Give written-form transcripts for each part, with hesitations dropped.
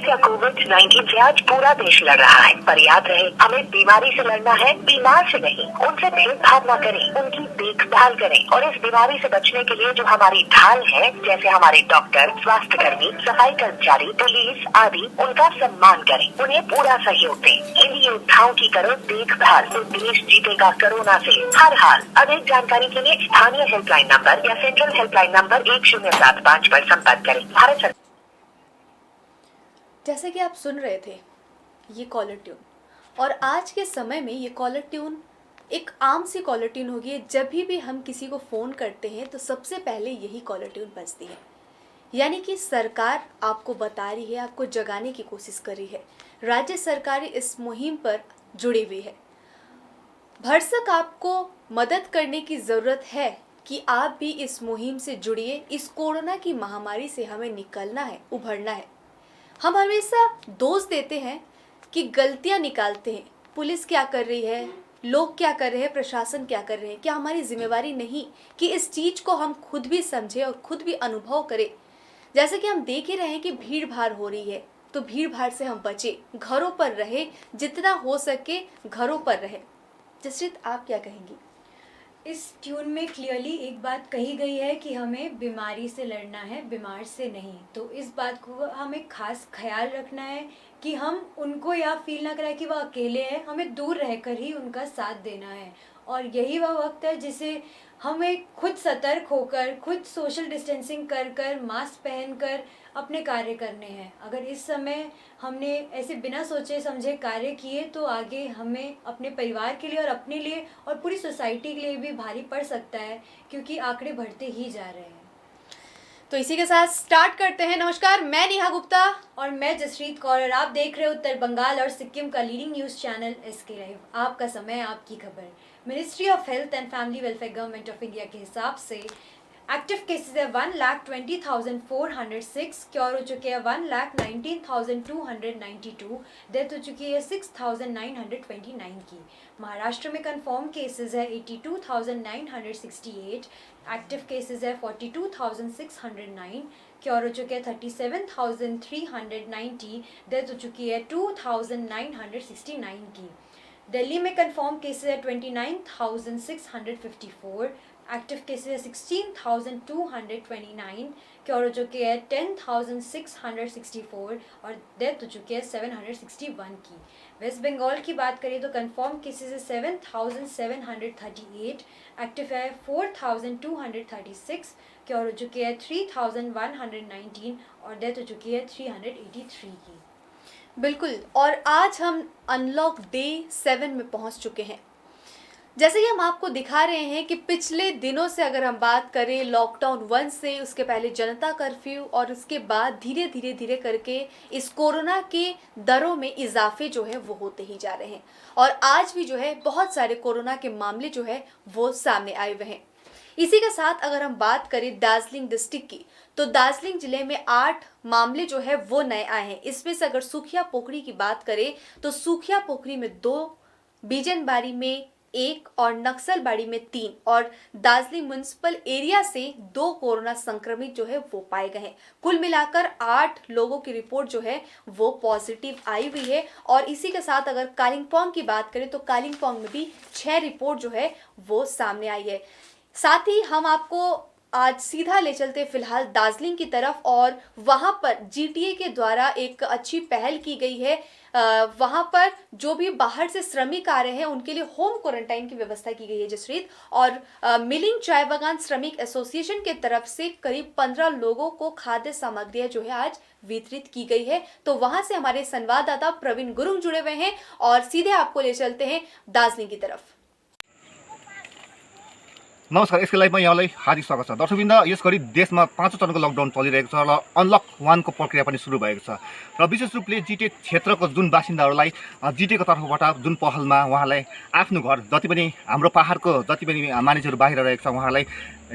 समस्या कोविड-19 से आज पूरा देश लड़ रहा है, पर याद रहे हमें बीमारी से लड़ना है, बीमार से नहीं। उनसे भेदभाव न करें, उनकी देखभाल करें और इस बीमारी से बचने के लिए जो हमारी ढाल है, जैसे हमारे डॉक्टर, स्वास्थ्य कर्मी, सफाई कर्मचारी, पुलिस आदि, उनका सम्मान करें, उन्हें पूरा सहयोग दें। इन योद्धाओं की करो देखभाल तो देश जीतेगा कोरोना से हर हाल। अधिक जानकारी के लिए स्थानीय हेल्पलाइन नंबर या सेंट्रल हेल्पलाइन नंबर 1075 पर संपर्क करें। भारत सरकार। जैसे कि आप सुन रहे थे ये कॉलर ट्यून, और आज के समय में ये कॉलर ट्यून एक आम सी कॉलर ट्यून होगी है। जब भी हम किसी को फ़ोन करते हैं तो सबसे पहले यही कॉलर ट्यून बजती है, यानी कि सरकार आपको बता रही है, आपको जगाने की कोशिश कर रही है। राज्य सरकार इस मुहिम पर जुड़ी हुई है। भरसक आपको मदद करने की ज़रूरत है कि आप भी इस मुहिम से जुड़िए। इस कोरोना की महामारी से हमें निकलना है, उभरना है। हम हमेशा दोष देते हैं कि गलतियां निकालते हैं, पुलिस क्या कर रही है, लोग क्या कर रहे हैं, प्रशासन क्या कर रहे हैं। क्या हमारी जिम्मेवारी नहीं कि इस चीज़ को हम खुद भी समझें और खुद भी अनुभव करें। जैसे कि हम देख ही रहे हैं कि भीड़ भाड़ हो रही है, तो भीड़ भाड़ से हम बचें, घरों पर रहे, जितना हो सके घरों पर रहे। जसरीत, आप क्या कहेंगी? इस ट्यून में क्लियरली एक बात कही गई है कि हमें बीमारी से लड़ना है, बीमार से नहीं। तो इस बात को हमें खास ख्याल रखना है कि हम उनको यह फील ना कराए कि वह अकेले हैं, हमें दूर रहकर ही उनका साथ देना है। और यही वह वक्त है जिसे हमें खुद सतर्क होकर, खुद सोशल डिस्टेंसिंग कर मास्क पहनकर अपने कार्य करने हैं। अगर इस समय हमने ऐसे बिना सोचे समझे कार्य किए तो आगे हमें अपने परिवार के लिए और अपने लिए और पूरी सोसाइटी के लिए भी भारी पड़ सकता है, क्योंकि आंकड़े बढ़ते ही जा रहे हैं। तो इसी के साथ स्टार्ट करते हैं। नमस्कार, मैं नेहा गुप्ता और मैं जसरीत कौर, और आप देख रहे हो उत्तर बंगाल और सिक्किम का leading news channel SK live. आपका समय, आपकी खबर। Ministry of health and family welfare government of India के हिसाब से एक्टिव केसेस है 1,20,406, क्योर हो चुके हैं 1,19,292, डेथ हो चुकी है 6,929 की। महाराष्ट्र में कंफर्म केसेस है 82,968, एक्टिव केसेस है 42,609, क्योर हो चुके हैं 37,390, डेथ हो चुकी है 2,969 की। दिल्ली में कंफर्म केसेस है 29,654, एक्टिव केसेस है 16,229, क्योर हो चुके हैं 10,664 और डेथ हो चुकी है 761 की। वेस्ट बंगाल की बात करें तो कंफर्म केसेस है 7,738, एक्टिव है 4,236, क्योर हो चुके हैं 3,119 और डेथ हो चुकी है 383 की। बिल्कुल, और आज हम अनलॉक डे 7 में पहुंच चुके हैं। जैसे कि हम आपको दिखा रहे हैं कि पिछले दिनों से अगर हम बात करें, लॉकडाउन 1 से, उसके पहले जनता कर्फ्यू और उसके बाद धीरे करके इस कोरोना के दरों में इजाफे जो है वो होते ही जा रहे हैं। और आज भी जो है बहुत सारे कोरोना के मामले जो है वो सामने आए हुए हैं। इसी के साथ अगर हम बात करें दार्जिलिंग डिस्ट्रिक्ट की, तो दार्जिलिंग जिले में 8 मामले जो है वो नए आए हैं। इसमें से अगर सुखिया पोखरी की बात करें तो सुखिया पोखरी में 2, बीजनबारी में 1 और नक्सलबाड़ी में 3 और दार्जिलिंग म्युनिसिपल एरिया से 2 कोरोना संक्रमित जो है वो पाए गए हैं। कुल मिलाकर 8 लोगों की रिपोर्ट जो है वो पॉजिटिव आई हुई है। और इसी के साथ अगर कालिम्पोंग की बात करें तो कालिम्पोंग में भी 6 रिपोर्ट जो है वो सामने आई है। साथ ही हम आपको आज सीधा ले चलते फिलहाल दार्जिलिंग की तरफ, और वहां पर GTA के द्वारा एक अच्छी पहल की गई है। वहां पर जो भी बाहर से श्रमिक आ रहे हैं उनके लिए होम क्वारंटाइन की व्यवस्था की गई है जसरीत। और मिलिंग चाय बागान श्रमिक एसोसिएशन के तरफ से करीब 15 लोगों को खाद्य सामग्रियां जो है आज वितरित की गई है। तो वहां से हमारे संवाददाता प्रवीण गुरुङ जुड़े हुए हैं और सीधे आपको ले चलते हैं दार्जिलिंग की तरफ। नमस्कार, SK लाइभमा यहाँलाई हार्दिक स्वागत छ। दर्शकवृन्द, यसघरि देशमा 5औं चरणको लकडाउन चलिरहेको छ र अनलक 1 को प्रक्रिया पनि सुरु भएको छ र विशेष रूपले GTA क्षेत्रको जुन बासिन्दाहरूलाई GTA को तर्फबाट जुन पहलमा उहाँलाई आफ्नो घर, जति पनि हाम्रो पहाडको जति पनि मानिसहरू बाहिर रहेको छ उहाँलाई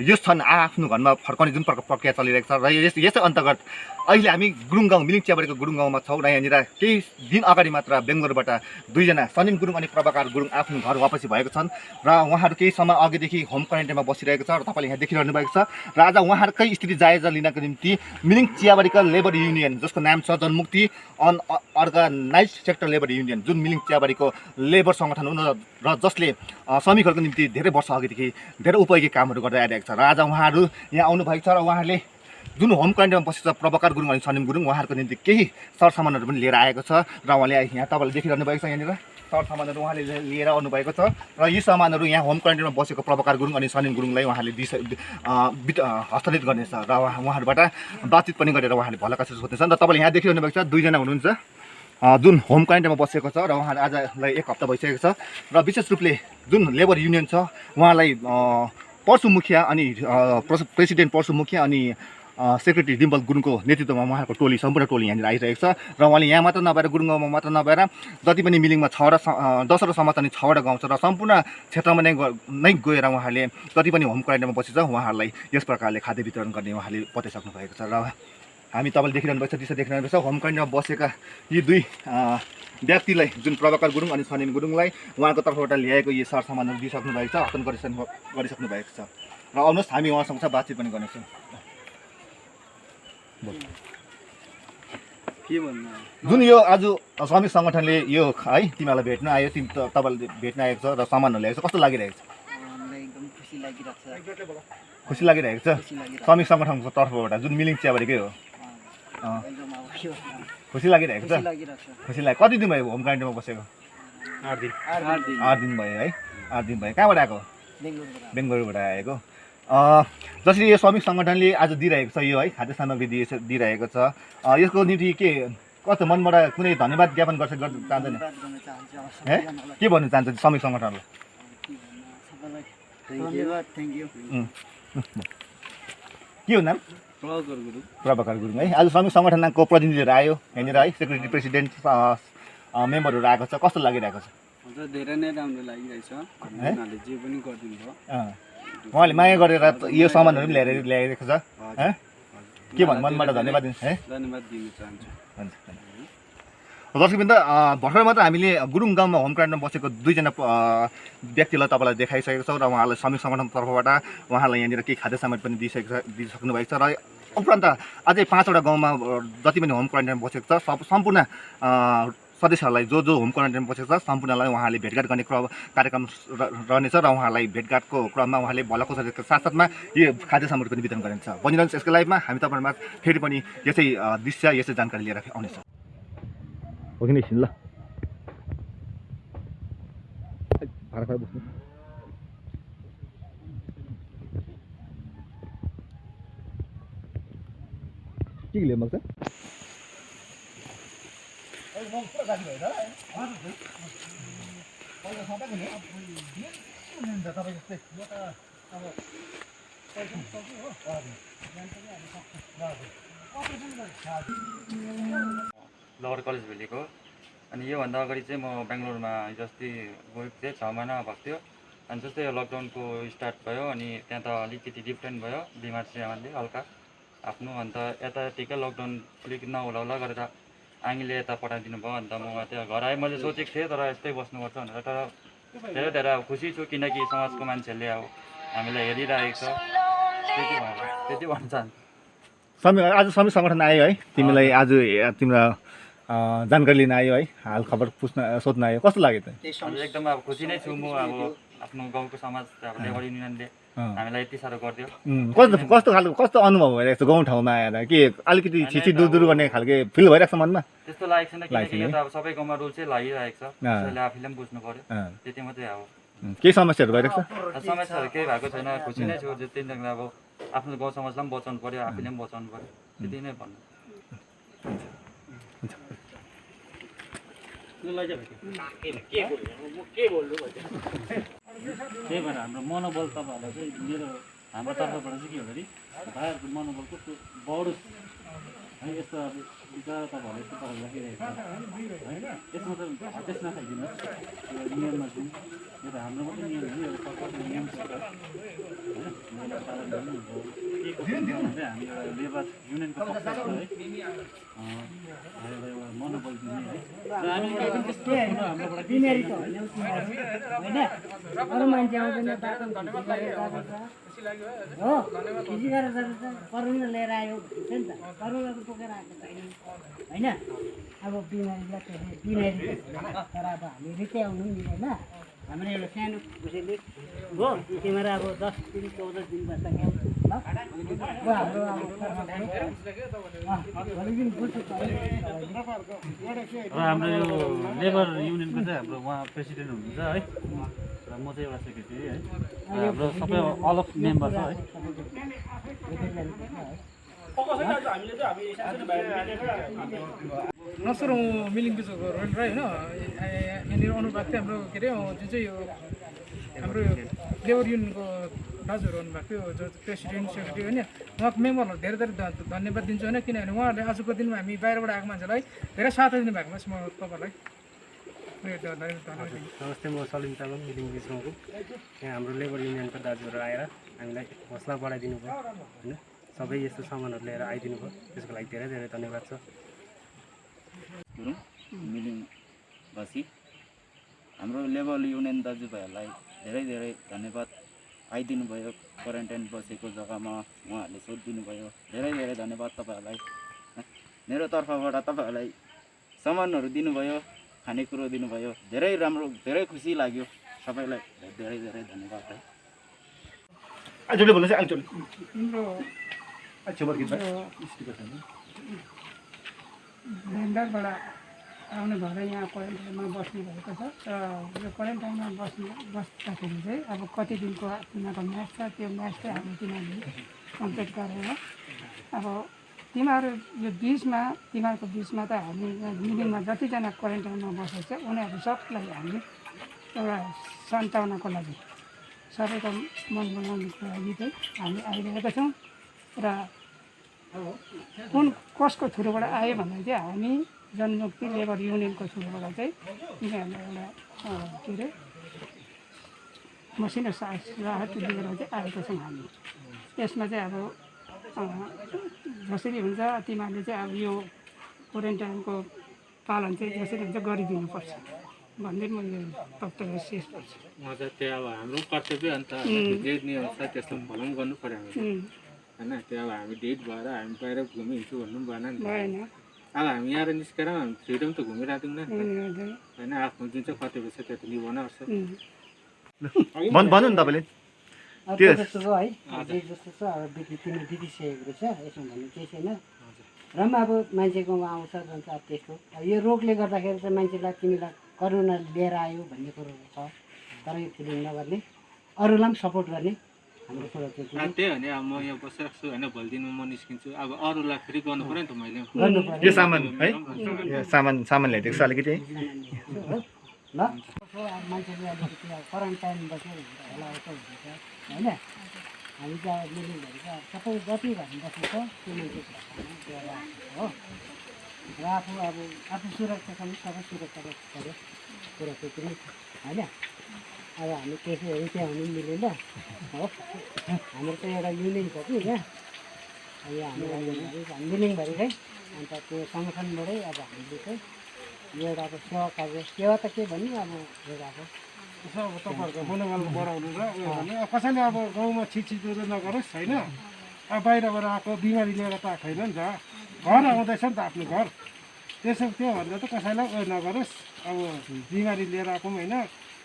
यस छन् आफ्नो घरमा फर्काउने जुन प्रक्रिया चलिरहेको छ र यसै अन्तर्गत अहिले हामी गुरुङ गाउँ मिलिङ चियाबारीको गुरुङ गाउँमा छौँ र यहाँनिर केही दिन अगाडि मात्र बेङ्गलोरबाट दुईजना सनिम गुरुङ अनि प्रभाकर गुरुङ आफ्नो घर वापसी भएको छन् र उहाँहरू केही समय अघिदेखि होम क्वारेन्टाइनमा बसिरहेको छ र तपाईँले यहाँ देखिरहनु भएको छ र आज उहाँहरूकै स्थिति जायजा लिनको निम्ति मिलिङ चियाबारीका लेबर युनियन जसको नाम छ जनमुक्ति अर्गनाइज्ड सेक्टर लेबर युनियन जुन मिलिङ चियाबारीको लेबर सङ्गठन हुन् र जसले श्रमिकहरूको निम्ति धेरै वर्ष अघिदेखि धेरै उपयोगी कामहरू गर्दै आइरहेको छ र आज उहाँहरू यहाँ आउनुभएको छ र उहाँहरूले जुन होम क्वारेन्टाइनमा बसेको छ प्रभाकर गुरुङ अनि सनिम गुरुङ उहाँहरूको निम्ति केही सरसामानहरू पनि लिएर आएको छ र उहाँले यहाँ तपाईँले देखिरहनु भएको छ यहाँनिर सरसामानहरू उहाँले लिएर आउनुभएको छ र यी सामानहरू यहाँ होम क्वारेन्टाइनमा बसेको प्रभाकर गुरुङ अनि सनिम गुरुङलाई उहाँले हस्तान्तरित गर्नेछ र उहाँहरूबाट बातचित पनि गरेर उहाँले भलाका सोध्नेछन् र तपाईँले यहाँ देखिरहनु भएको छ दुईजना हुनुहुन्छ जुन होम क्वारेन्टाइनमा बसेको छ र उहाँले आजलाई 1 हप्ता भइसकेको छ र विशेष रूपले जुन लेबर युनियन छ उहाँलाई पर्सु मुखिया अनि प्रेसिडेन्ट पर्सु मुखिया अनि सेक्रेटरी डिम्पल गुरुङको नेतृत्वमा उहाँको टोली सम्पूर्ण टोली यहाँनिर आइरहेको छ र उहाँले यहाँ मात्र नभएर गुरुङ गाउँमा मात्र नभएर जति पनि मिलिङमा 10वटा समाज अनि 6वटा गाउँ छ र सम्पूर्ण क्षेत्रमा नै गएर उहाँले जति पनि होम क्वारेन्टाइनमा बसेको छ उहाँहरूलाई यस प्रकारले खाद्य वितरण गर्ने उहाँले बताइसक्नु भएको छ र हामी तपाईँले देखिरहनु भएको छ दृश्य देखिरहनु भएको छ होम क्वारेन्टाइनमा बसेका यी दुई व्यक्तिलाई जुन प्रभाकर गुरुङ अनि सनिम गुरुङलाई उहाँको तर्फबाट ल्याएको यी सरसामानहरू दिइसक्नु भएको छ हस्तान्तरण गरिसक्नु भएको छ र आउनुहोस् हामी उहाँसँग बातचित पनि गर्नेछौँ जुन यो आज श्रमिक सङ्गठनले यो है तिमीहरूलाई भेट्न आयो तपाईँले भेट्न आएको छ र सामानहरू ल्याएको छ कस्तो लागिरहेको छ एकदम खुसी लागिरहेको छ श्रमिक सङ्गठनको तर्फबाट जुन मिलिङ चियाबारीकै हो खुसी लागिरहेको छ खुसी लाग्यो कति दिन भयो होम क्वारेन्टाइनमा बसेको 8 दिन भयो है 8 दिन भयो कहाँबाट आएको बेङ्गलोरबाट आएको जसरी यो श्रमिक सङ्गठनले आज दिइरहेको छ यो है खाद्य सामग्री दिइरहेको छ यसको निम्ति के कस्तो मनबाट कुनै धन्यवाद ज्ञापन गर्छ चाहँदैन है के भन्नु चाहन्छ श्रमिक सङ्गठनलाई के हो नाम प्रभाकर गुरुङ है आज श्रमिक सङ्गठनको प्रतिनिधिहरू आयो यहाँनिर है सेक्रेटरी प्रेसिडेन्ट मेम्बरहरू आएको छ कस्तो लागिरहेको छ धेरै नै राम्रो लागिरहेछ उहाँले जे पनि गरिदिनु भयो उहाँले माया गरेर यो सामानहरू पनि ल्याइरहेको छ के भन्नु मनबाट धन्यवाद दिनु है धन्यवाद दिन चाहन्छु दर्शकवृन्द भर्खर मात्र हामीले गुरुङ गाउँमा होम क्वारेन्टाइनमा बसेको दुईजना व्यक्तिलाई तपाईँलाई देखाइसकेको छौँ र उहाँलाई श्रमिक सङ्गठनको तर्फबाट उहाँलाई यहाँनिर केही खाद्य सामग्री पनि दिइसक्नु भएको छ र उपरान्त अझै 5वटा गाउँमा जति पनि होम क्वारेन्टाइनमा बसेको छ सम्पूर्ण सदस्यहरूलाई जो होम क्वारेन्टाइनमा बसेको छ सम्पूर्णलाई उहाँले भेटघाट गर्ने कार्यक्रम रहनेछ र उहाँलाई भेटघाटको क्रममा उहाँले भलाकुसारीको साथसाथमा यो खाद्य सामग्री पनि वितरण गरिन्छ बनिरहन्छ यसको लाइभमा हामी तपाईँहरूमा फेरि पनि यसै दृश्य यसै जानकारी लिएर आउनेछौँ हो कि ल बस्नु के लिएको छ लोवर कलेज भेलीको अनि योभन्दा अगाडि चाहिँ म बेङ्गलोरमा हिजोअस्ति गएको थिएँ 6 महिना भएको थियो अनि जस्तै यो लकडाउनको स्टार्ट भयो अनि त्यहाँ त अलिकति डिफ्रेन्ट भयो बिमार चाहिँ हल्का आफ्नो अन्त यता ठिकै लकडाउन अलिक नहोला गरेर आङीले यता पठाइदिनु भयो अन्त म त्यहाँ घर आएँ मैले सोचेको थिएँ तर यस्तै बस्नुपर्छ भनेर तर धेरै खुसी छु किनकि समाजको मान्छेहरूले अब हामीलाई हेरिरहेको छ त्यति भन्न चाहन्छु आज श्रमिक सङ्गठन आयो है तिमीलाई आज तिम्रो जानकारी लिन आयो है हाल खबर सोध्न आयो कस्तो लाग्यो त एकदम अब खुसी नै छु म अब आफ्नो गाउँको समाज अब लेबर युनियनले हामीलाई यति साह्रो गरिदियो कस्तो अनुभव भइरहेको छ गाउँ ठाउँमा आएर के अलिकति छिछि दूर गर्ने खालके फिल भइरहेको छ मनमा त्यस्तो लागेको छैन किनकि यो त अब सबै गाउँमा रुल चाहिँ लागिरहेको छ त्यसैले आफूले पनि बुझ्नु पर्यो त्यति मात्रै अब केही समस्याहरू भइरहेको छ समस्याहरू केही भएको छैन खुसी नै छु जति अब आफ्नो गाउँ समाजलाई पनि बचाउनु पर्यो आफूले पनि बचाउनु पर्यो त्यति नै भन्नु त्यही भएर हाम्रो मनोबल तपाईँहरूलाई चाहिँ मेरो हाम्रो तर्फबाट चाहिँ के हो भने भाइहरूको मनोबल कस्तो बढोस् है यस्तो अब बिचरा तपाईँहरूले यस्तो पाराले राखिरहेको छ होइन यसमा त हटेस नखाइदिनुहोस् यो नियममा जुन यो त हाम्रो मात्रै नियम हो यो सरकारको नियम छ होइन नियमको कारणले पनि हो के कस्तो नियम चाहिँ हामी एउटा लेबर युनियनको पक्षमा है एउटा मनोबल दिने है र हामी एकदम त्यस्तो हाम्रोबाट बिमारी त होइन होइन अरू मान्छे आउँदैन बाटो हो खिची गरेर जान्छ करोना लिएर आयो भन्छ नि त करोना त बोकेर आएको छैन होइन अब बिमारीलाई त्यसले बिमारी तर अब हामी रित्याउनु नि होइन हाम्रो एउटा सानो कसैले हो तिमीहरू अब 10 दिन 14 दिन बस्दा ल हाम्रो अब भोलि दिन बुझ्छु र हाम्रो यो लेबर युनियनको चाहिँ हाम्रो उहाँ प्रेसिडेन्ट हुनुहुन्छ है र म चाहिँ एउटा सेक्रेटरी है हाम्रो सबै अल अफ मेम्बर छ है नसुरौँ मिलिङ बिचको रोड होइन यहाँनिर आउनुभएको थियो हाम्रो के अरे जुन चाहिँ यो हाम्रो लेबर युनियनको दाजुहरू आउनुभएको थियो जो प्रेसिडेन्ट सेक्रेटरी होइन उहाँको मेम्बरहरू धेरै धेरै धन्यवाद दिन्छु होइन किनभने उहाँहरूले आजको दिनमा हामी बाहिरबाट आएको मान्छेलाई धेरै साथ दिनुभएकोमा म तपाईँहरूलाई नमस्ते म सलिम तामाङ मिलिङ बिचको यहाँ हाम्रो लेबर युनियनको दाजुहरू आएर हामीलाई हौसला बढाइदिनु भयो होइन सबै यस्तो सामानहरू लिएर आइदिनु भयो त्यसको लागि धेरै धेरै धन्यवाद छ गुरुङ मिलिङवासी हाम्रो लेबर युनियन दाजुभाइहरूलाई धेरै धेरै धन्यवाद आइदिनु भयो क्वारेन्टाइन बसेको जग्गामा उहाँहरूले सोध दिनुभयो धेरै धेरै धन्यवाद तपाईँहरूलाई मेरो तर्फबाट तपाईँहरूलाई सामानहरू दिनुभयो खानेकुरो दिनुभयो धेरै राम्रो धेरै खुसी लाग्यो सबैलाई धेरै धेरै धन्यवाद है आइजोले भन्नुहोस् आइजोले तिम्रो भेन्डरबाट आउने भएर यहाँ क्वारेन्टाइनमा बस्नु भएको छ र यो क्वारेन्टाइनमा बस्दाखेरि चाहिँ अब कति दिनको तिमीहरूको म्याच छ त्यो म्याच चाहिँ हामी तिमीहरूले कम्प्लिट गरेर अब तिमीहरू यो तिमीहरूको बिचमा त हामी मिलिङमा जतिजना क्वारेन्टाइनमा बसेको छ उनीहरू सबलाई हामी एउटा सन्ताउनको लागि सबैको मन बनाउनुको लागि चाहिँ हामी आइरहेका छौँ र कसको थ्रुबाट आयो भन्दा चाहिँ हामी जनमुक्ति लेबर युनियनको थ्रुबाट चाहिँ तिनीहरूलाई एउटा के अरे मसिनो राहत दिएर चाहिँ आएको छौँ हामी त्यसमा चाहिँ अब जसरी हुन्छ तिमीहरूले चाहिँ अब यो क्वारेन्टाइनको पालन चाहिँ जसरी हुन्छ गरिदिनुपर्छ भन्दै म यो वक्तव्य शेष गर्छु हजुर त्यो अब हाम्रो कर्तव्य अन्त जे नियम छ त्यसलाई फलो गर्नु पर्यो हामीले होइन त्यो अब हामी डेट भएर हामी बाहिर घुमिहिँड्छु भन्नु पनि भएन नि अब हामी यहाँ निस्केर हामी फ्रिडम त घुमिरहेदैनौँ होइन आफ्नो जुन चाहिँ कर्तव्य छ त्यो त निभाउनु पर्छ भन्नु नि तपाईँले त्यो जस्तो छ है जे जस्तो छ अब बितिसकेको रहेछ यसमा भन्नु केही छैन र पनि अब मान्छेकोमा आउँछ जान्छ अब त्यस्तो यो रोगले गर्दाखेरि चाहिँ मान्छेलाई तिमीलाई करोना लिएर आयो भन्ने कुरो छ तर यो फिलिङ नगर्ने अरूलाई पनि सपोर्ट गर्ने हाम्रो कुरा चाहिँ त्यही हो नि अब म यहाँ बसिरहेको छु होइन भोलि दिनमा म निस्किन्छु अब अरूलाई फेरि गर्नु पऱ्यो नि त मैले यो सामान है सामान ल्याइदिएको छ अलिकति ल मान्छेले अलिकति क्वारेन्टाइन बस्यो होला यस्तो हुन्छ होइन हामी चाहिँ मिलिङहरू चाहिँ सबै जति हामी बस्नु छ त्यो मान्छे हो र आफू सुरक्षा पनि सबै सुरक्षा पऱ्यो कुरा चाहिँ पनि होइन अब हामी त्यसैहरू त्यहाँ हुनु पनि मिलेन हो हाम्रो चाहिँ एउटा युनियन छ कि यहाँ यो हाम्रो मिलिङभरि चाहिँ अन्त त्यो सङ्गठनबाटै अब हामीले चाहिँ यो एउटा अब सेवा कार्य सेवा त के भन्नु अब एउटा अब तपाईँहरूको मनोबल बढाउनु र उयो भने कसैले अब गाउँमा छिटछिटो नगरोस् होइन अब बाहिरबाट आएको बिमारी लिएर त आएको छैन नि त घर आउँदैछ नि त आफ्नो घर त्यसो त्यो भन्दा त कसैलाई उयो नगरोस् अब बिमारी लिएर आएको पनि होइन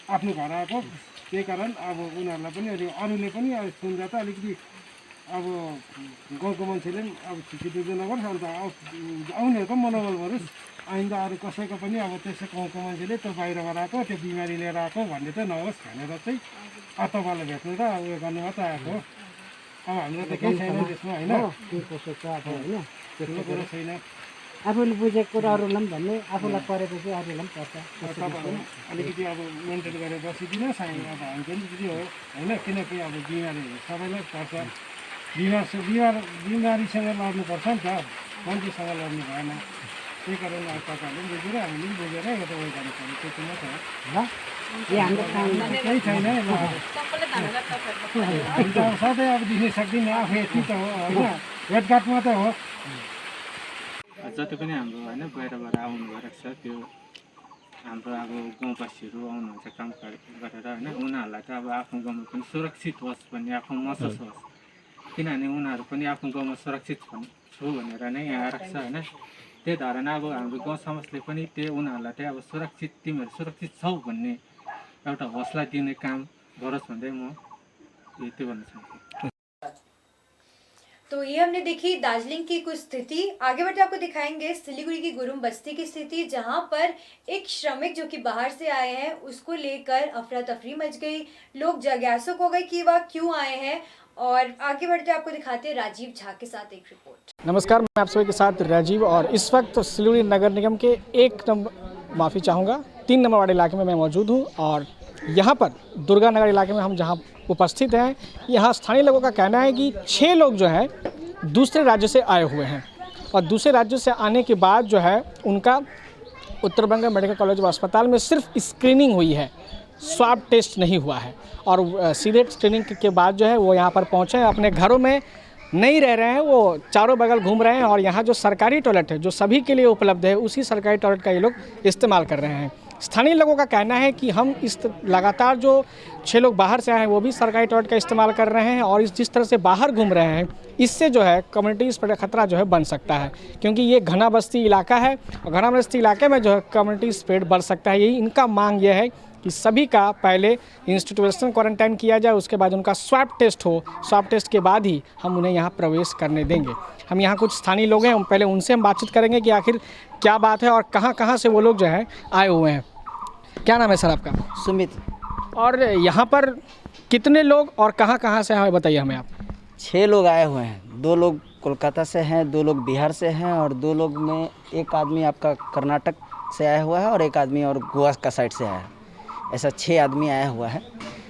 आफ्नो घर आएको त्यही कारण अब उनीहरूलाई पनि अरूले पनि अब सुन्दा त अलिकति अब गाउँको मान्छेले पनि अब छिटछिटो नगरोस् अन्त आउनेहरूको मनोबल गरोस् आइन्दा अरू कसैको पनि अब त्यसै गाउँको मान्छेले त्यो बाहिरबाट आएको त्यो बिमारी लिएर आएको भन्ने त नहोस् भनेर चाहिँ तपाईँलाई भेट्नु र उयो गर्नु मात्रै आएको हो अब हाम्रो त केही छैन त्यसमा होइन कसो छ अब होइन ठुलो कुरो छैन आफूले बुझेको कुरा अरूलाई पनि भन्ने आफूलाई परेपछि अरूलाई पनि पर्छ तपाईँहरू अलिकति अब मेन्टेन गरेर बसिदिनुहोस् अब हामी पनि त्यति हो होइन किनकि अब बिमारी सबैलाई पर्छ बिमारीसँग लड्नुपर्छ नि त मान्छेसँग लड्नु भएन त्यही कारण अब तपाईँहरूले पनि बुझेर हामीले पनि बुझेर यता उयो गर्नु पर्यो त्यति मात्रै हो ल यो हाम्रो काम केही छैन है ल हुन्छ अब सधैँ अब दिनै सक्दिनँ आफू यति त हो होइन भेटघाट मात्रै हो जति पनि हाम्रो होइन बाहिरबाट आउनु भएको छ त्यो हाम्रो अब गाउँवासीहरू आउनुहुन्छ काम गरेर होइन उनीहरूलाई त अब आफ्नो गाउँमा पनि सुरक्षित होस् भन्ने आफ्नो महसुस होस् किनभने उनीहरू पनि आफ्नो गाउँमा सुरक्षित छु भनेर नै यहाँ आएको छ होइन त्यही धारणा अब हाम्रो गाउँ समाजले पनि त्यो उनीहरूलाई चाहिँ अब सुरक्षित तिमीहरू सुरक्षित छौ भन्ने एउटा हौसला दिने काम गरोस् भन्दै म यति भन्न चाहन्छु। तो ये हमने देखी दार्जिलिंग की कुछ स्थिति। आगे बढ़ते आपको दिखाएंगे सिलीगुड़ी की गुरुम बस्ती की स्थिति, जहां पर एक श्रमिक जो कि बाहर से आए हैं उसको लेकर अफरा तफरी मच गई। लोग जिज्ञासुक हो गए कि वह क्यों आए हैं। और आगे बढ़ते आपको दिखाते हैं राजीव झा के साथ एक रिपोर्ट। नमस्कार, मैं आप सभी के साथ राजीव और इस वक्त सिलीगुड़ी नगर निगम के 3 नंबर वार्ड इलाके में मैं मौजूद हूँ। और यहाँ पर दुर्गा नगर इलाके में हम जहाँ उपस्थित हैं, यहाँ स्थानीय लोगों का कहना है कि 6 लोग जो हैं दूसरे राज्य से आए हुए हैं और दूसरे राज्यों से आने के बाद जो है उनका उत्तर बंगा मेडिकल कॉलेज व अस्पताल में सिर्फ स्क्रीनिंग हुई है, स्वाब टेस्ट नहीं हुआ है। और सीधे स्क्रीनिंग के बाद जो है वो यहाँ पर पहुँचे हैं, अपने घरों में नहीं रह रहे हैं, वो चारों बगल घूम रहे हैं और यहाँ जो सरकारी टॉयलेट है जो सभी के लिए उपलब्ध है उसी सरकारी टॉयलेट का ये लोग इस्तेमाल कर रहे हैं। स्थानीय लोगों का कहना है कि हम इस लगातार जो 6 लोग बाहर से आए हैं वो भी सरकारी टॉयलेट का इस्तेमाल कर रहे हैं और जिस तरह से बाहर घूम रहे हैं इससे जो है कम्युनिटी स्प्रेड का खतरा जो है बन सकता है, क्योंकि ये घना बस्ती इलाका है और घना बस्ती इलाके में जो है कम्युनिटी स्प्रेड बढ़ सकता है। यही इनका मांग ये है कि सभी का पहले इंस्टीट्यूशनल क्वारंटाइन किया जाए, उसके बाद उनका स्वैब टेस्ट हो, स्वैब टेस्ट के बाद ही हम उन्हें यहाँ प्रवेश करने देंगे। हम यहाँ कुछ स्थानीय लोग हैं, पहले उनसे हम बातचीत करेंगे कि आखिर क्या बात है और कहाँ से वो लोग जो है आए हुए हैं। क्या नाम है सर आपका? सुमित। और यहाँ पर कितने लोग और कहाँ से आए बताइए हमें आप। 6 लोग आए हुए हैं, 2 लोग कोलकाता से हैं, 2 लोग बिहार से हैं और 2 लोग में एक आदमी आपका कर्नाटक से आया हुआ है और एक आदमी और गोवा का साइड से आया है। ऐसा 6 आदमी आया हुआ है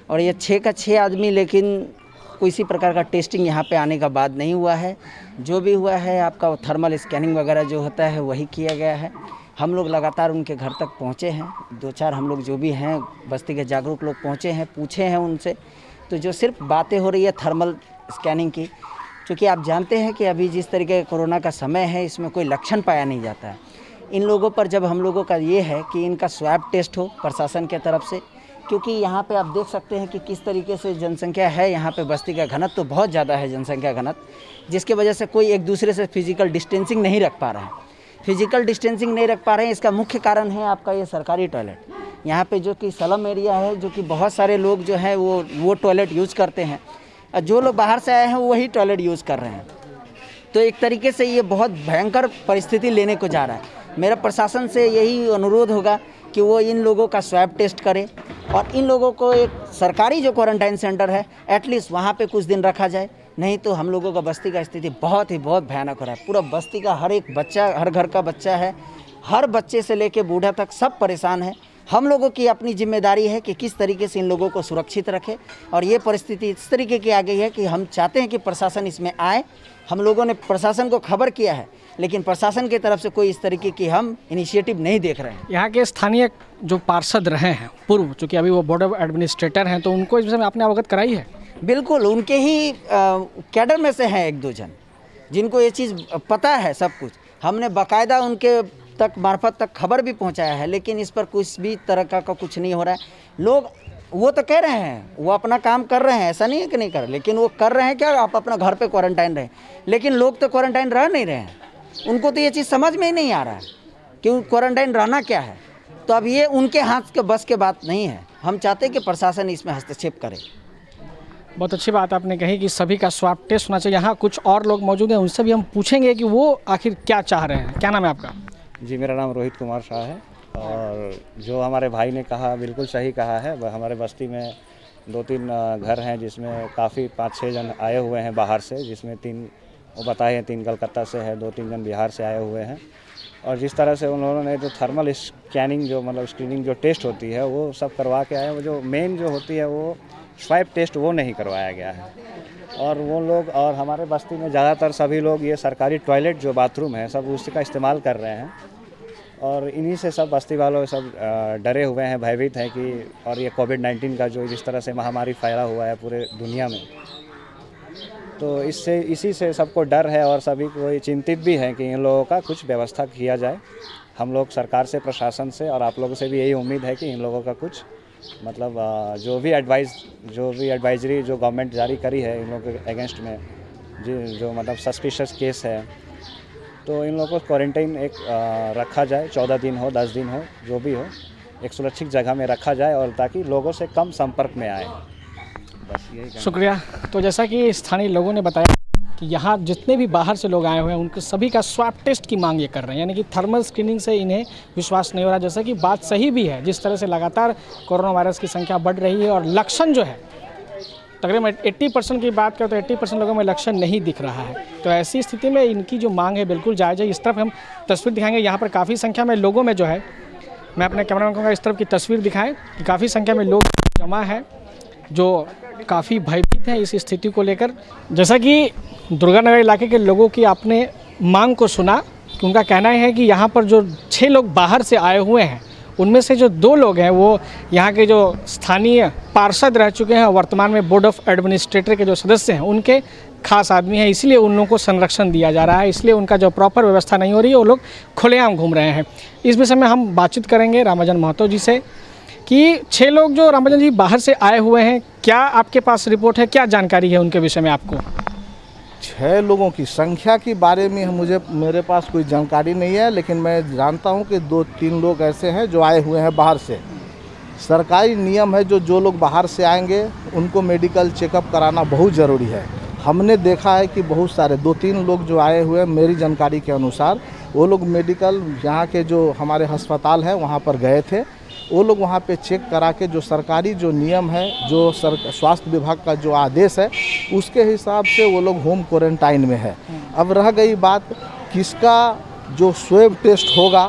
और ये 6 का 6 आदमी, लेकिन किसी प्रकार का टेस्टिंग यहाँ पे आने का बाद नहीं हुआ है। जो भी हुआ है आपका थर्मल स्कैनिंग वगैरह जो होता है वही किया गया है। हम लोग लगातार उनके घर तक पहुँचे हैं, 2-4 हम लोग जो भी हैं बस्ती के जागरूक लोग पहुँचे हैं, पूछे हैं उनसे। तो जो सिर्फ बातें हो रही है थर्मल स्कैनिंग की, क्योंकि आप जानते हैं कि अभी जिस तरीके का कोरोना का समय है इसमें कोई लक्षण पाया नहीं जाता है। इन लोगों पर जब हम लोगों का ये है कि इनका स्वैब टेस्ट हो प्रशासन के तरफ से, क्योंकि यहाँ पे आप देख सकते हैं कि किस तरीके से जनसंख्या है। यहाँ पे बस्ती का घनत्व तो बहुत ज़्यादा है, जनसंख्या घनत्व, जिसकी वजह से कोई एक दूसरे से फिजिकल डिस्टेंसिंग नहीं रख पा रहा है। फिजिकल डिस्टेंसिंग नहीं रख पा रहे हैं, इसका मुख्य कारण है आपका ये सरकारी टॉयलेट। यहाँ पे जो कि स्लम एरिया है, जो कि बहुत सारे लोग जो है वो टॉयलेट यूज़ करते हैं और जो लोग बाहर से आए हैं वो वही टॉयलेट यूज़ कर रहे हैं। तो एक तरीके से ये बहुत भयंकर परिस्थिति लेने को जा रहा है। मेरा प्रशासन से यही अनुरोध होगा कि वो इन लोगों का स्वैब टेस्ट करे और इन लोगों को एक सरकारी जो क्वारंटाइन सेंटर है एटलीस्ट वहाँ पे कुछ दिन रखा जाए। नहीं तो हम लोगों का बस्ती का स्थिति बहुत भयानक हो रहा है। पूरा बस्ती का हर एक बच्चा, हर घर का बच्चा है, हर बच्चे से लेके बूढ़ा तक सब परेशान है। हम लोगों की अपनी जिम्मेदारी है कि किस तरीके से इन लोगों को सुरक्षित रखें और ये परिस्थिति इस तरीके की आ गई है कि हम चाहते हैं कि प्रशासन इसमें आए। हम लोगों ने प्रशासन को खबर किया है, लेकिन प्रशासन की तरफ से कोई इस तरीके की हम इनिशिएटिव नहीं देख रहे हैं। यहाँ के स्थानीय जो पार्षद रहे हैं पूर्व, चूँकि अभी वो बोर्ड ऑफ एडमिनिस्ट्रेटर हैं, तो उनको इस विषय में आपने अवगत कराई है? बिल्कुल, उनके ही कैडर में से हैं 1-2 जन जिनको ये चीज़ पता है सब कुछ। हमने बाकायदा उनके तक मार्फत तक खबर भी पहुंचाया है, लेकिन इस पर कुछ भी तरह का कुछ नहीं हो रहा है। लोग वो तो कह रहे हैं वो अपना काम कर रहे हैं, ऐसा नहीं है कि नहीं कर रहे, लेकिन वो कर रहे हैं क्या, आप अपना घर पे क्वारंटाइन रहें। लेकिन लोग तो क्वारंटाइन रह नहीं रहे हैं, उनको तो ये चीज़ समझ में ही नहीं आ रहा है कि क्वारंटाइन रहना क्या है। तो अब ये उनके हाथ के बस के बात नहीं है। हम चाहते हैं कि प्रशासन इसमें हस्तक्षेप करे। बहुत अच्छी बात आपने कही कि सभी का स्वैब टेस्ट होना चाहिए। यहाँ कुछ और लोग मौजूद हैं, उनसे भी हम पूछेंगे कि वो आखिर क्या चाह रहे हैं। क्या नाम है आपका? जी, मेरा नाम रोहित कुमार शाह है और जो हमारे भाई ने कहा बिल्कुल सही कहा है। हमारे बस्ती में 2-3 घर हैं जिसमें काफ़ी 5-6 जन आए हुए हैं बाहर से, जिसमें 3 वो बताए हैं 3 कलकत्ता से है, 2-3 जन बिहार से आए हुए हैं। और जिस तरह से उन्होंने जो थर्मल स्कैनिंग जो मतलब स्क्रीनिंग जो टेस्ट होती है वो सब करवा के आए। वो जो मेन जो होती है वो स्वैब टेस्ट वो नहीं करवाया गया है। और वो लोग और हमारे बस्ती में ज़्यादातर सभी लोग ये सरकारी टॉयलेट जो बाथरूम है सब उसका इस्तेमाल कर रहे हैं। और इन्हीं से सब बस्ती वालों सब डरे हुए हैं, भयभीत हैं कि और ये कोविड-19 का जो जिस तरह से महामारी फैला हुआ है पूरे दुनिया में, तो इसी से सबको डर है और सभी कोई चिंतित भी है कि इन लोगों का कुछ व्यवस्था किया जाए। हम लोग सरकार से, प्रशासन से और आप लोगों से भी यही उम्मीद है कि इन लोगों का कुछ मतलब जो भी एडवाइजरी जो गवर्नमेंट जारी करी है इन लोगों के अगेंस्ट में जो मतलब सस्पिशियस केस है, तो इन लोगों को क्वारंटाइन एक रखा जाए, 14 दिन हो, 10 दिन हो, जो भी हो, एक सुरक्षित जगह में रखा जाए और ताकि लोगों से कम संपर्क में आए। बस यही। शुक्रिया। तो जैसा कि स्थानीय लोगों ने बताया कि यहाँ जितने भी बाहर से लोग आए हुए हैं उनके सभी का स्वैब टेस्ट की मांग ये कर रहे हैं, यानी कि थर्मल स्क्रीनिंग से इन्हें विश्वास नहीं हो रहा। जैसा कि बात सही भी है, जिस तरह से लगातार कोरोना वायरस की संख्या बढ़ रही है और लक्षण जो है तकरीबन 80% की बात करें तो 80% लोगों में लक्षण नहीं दिख रहा है। तो ऐसी स्थिति में इनकी जो मांग है बिल्कुल जायज़ है। इस तरफ हम तस्वीर दिखाएंगे, यहाँ पर काफ़ी संख्या में लोगों में जो है, मैं अपने कैमरामैन को कहूँगा इस तरफ की तस्वीर दिखाएं कि काफ़ी संख्या में लोग जमा है जो काफ़ी भयभीत हैं इस स्थिति को लेकर। जैसा कि दुर्गानगर इलाके के लोगों की आपने मांग को सुना कि उनका कहना है कि यहाँ पर जो 6 लोग बाहर से आए हुए हैं उनमें से जो 2 लोग हैं वो यहाँ के जो स्थानीय पार्षद रह चुके हैं, वर्तमान में बोर्ड ऑफ एडमिनिस्ट्रेटर के जो सदस्य हैं उनके खास आदमी हैं, इसलिए उन लोगों को संरक्षण दिया जा रहा है, इसलिए उनका जो प्रॉपर व्यवस्था नहीं हो रही है, वो लोग खुलेआम घूम रहे हैं। इस विषय में हम बातचीत करेंगे रामाजन महतो जी से कि 6 लोग जो रामाजन जी बाहर से आए हुए हैं, क्या आपके पास रिपोर्ट है, क्या जानकारी है उनके विषय में आपको? 6 लोगों की संख्या के बारे में मेरे पास कोई जानकारी नहीं है, लेकिन मैं जानता हूं कि 2-3 लोग ऐसे हैं जो आए हुए हैं बाहर से। सरकारी नियम है जो लोग बाहर से आएंगे उनको मेडिकल चेकअप कराना बहुत ज़रूरी है। हमने देखा है कि बहुत सारे 2-3 लोग जो आए हुए हैं, मेरी जानकारी के अनुसार वो लोग मेडिकल यहाँ के जो हमारे अस्पताल है वहाँ पर गए थे, वो लोग वहाँ पे चेक करा के जो सरकारी जो नियम है, जो स्वास्थ्य विभाग का जो आदेश है उसके हिसाब से वो लोग होम क्वारंटाइन में है। अब रह गई बात किसका जो स्वैब टेस्ट होगा,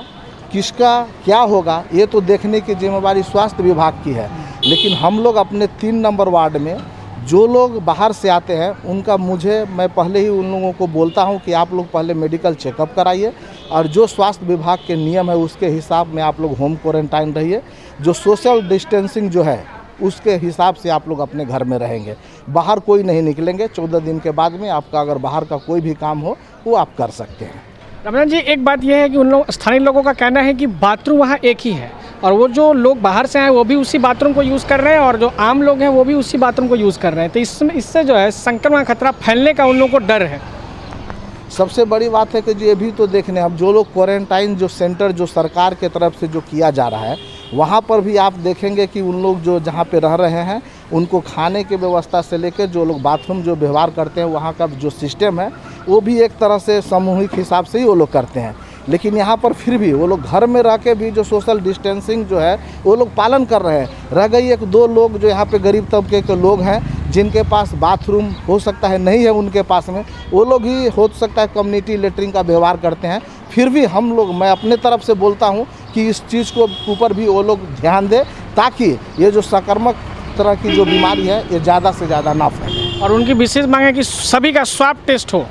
किसका क्या होगा, ये तो देखने की जिम्मेवारी स्वास्थ्य विभाग की है। लेकिन हम लोग अपने 3 नंबर वार्ड में जो लोग बाहर से आते हैं उनका मैं पहले ही उन लोगों को बोलता हूं कि आप लोग पहले मेडिकल चेकअप कराइए और जो स्वास्थ्य विभाग के नियम है उसके हिसाब में आप लोग होम क्वारंटाइन रहिए। जो सोशल डिस्टेंसिंग जो है उसके हिसाब से आप लोग अपने घर में रहेंगे, बाहर कोई नहीं निकलेंगे। 14 दिन के बाद में आपका अगर बाहर का कोई भी काम हो वो आप कर सकते हैं। रमजान जी, एक बात यह है कि उन लोग स्थानीय लोगों का कहना है कि बाथरूम वहाँ एक ही है और वो जो लोग बाहर से आए वो भी उसी बाथरूम को यूज़ कर रहे हैं और जो आम लोग हैं वो भी उसी बाथरूम को यूज़ कर रहे हैं। तो इससे जो है संक्रमण का खतरा फैलने का उन लोगों को डर है। सबसे बड़ी बात है कि ये भी तो देखने, अब जो लोग क्वारंटाइन जो सेंटर जो सरकार के तरफ से जो किया जा रहा है वहाँ पर भी आप देखेंगे कि उन लोग जो जहाँ पे रह रहे हैं उनको खाने की व्यवस्था से लेकर जो लोग बाथरूम जो व्यवहार करते हैं वहाँ का जो सिस्टम है वो भी एक तरह से सामूहिक हिसाब से ही वो लोग करते हैं। लेकिन यहाँ पर फिर भी वो लोग घर में रह के भी जो सोशल डिस्टेंसिंग जो है वो लोग पालन कर रहे हैं। रह गई 1-2 लोग जो यहाँ पे गरीब तबके के लोग हैं जिनके पास बाथरूम हो सकता है नहीं है उनके पास में, वो लोग ही हो सकता है कम्युनिटी लेटरिन का व्यवहार करते हैं। फिर भी मैं अपने तरफ से बोलता हूँ कि इस चीज़ को ऊपर भी वो लोग ध्यान दें ताकि ये जो संक्रामक तरह की जो बीमारी है ये ज़्यादा से ज़्यादा ना फैले। और उनकी विशेष मांग है कि सभी का स्वैब टेस्ट हो,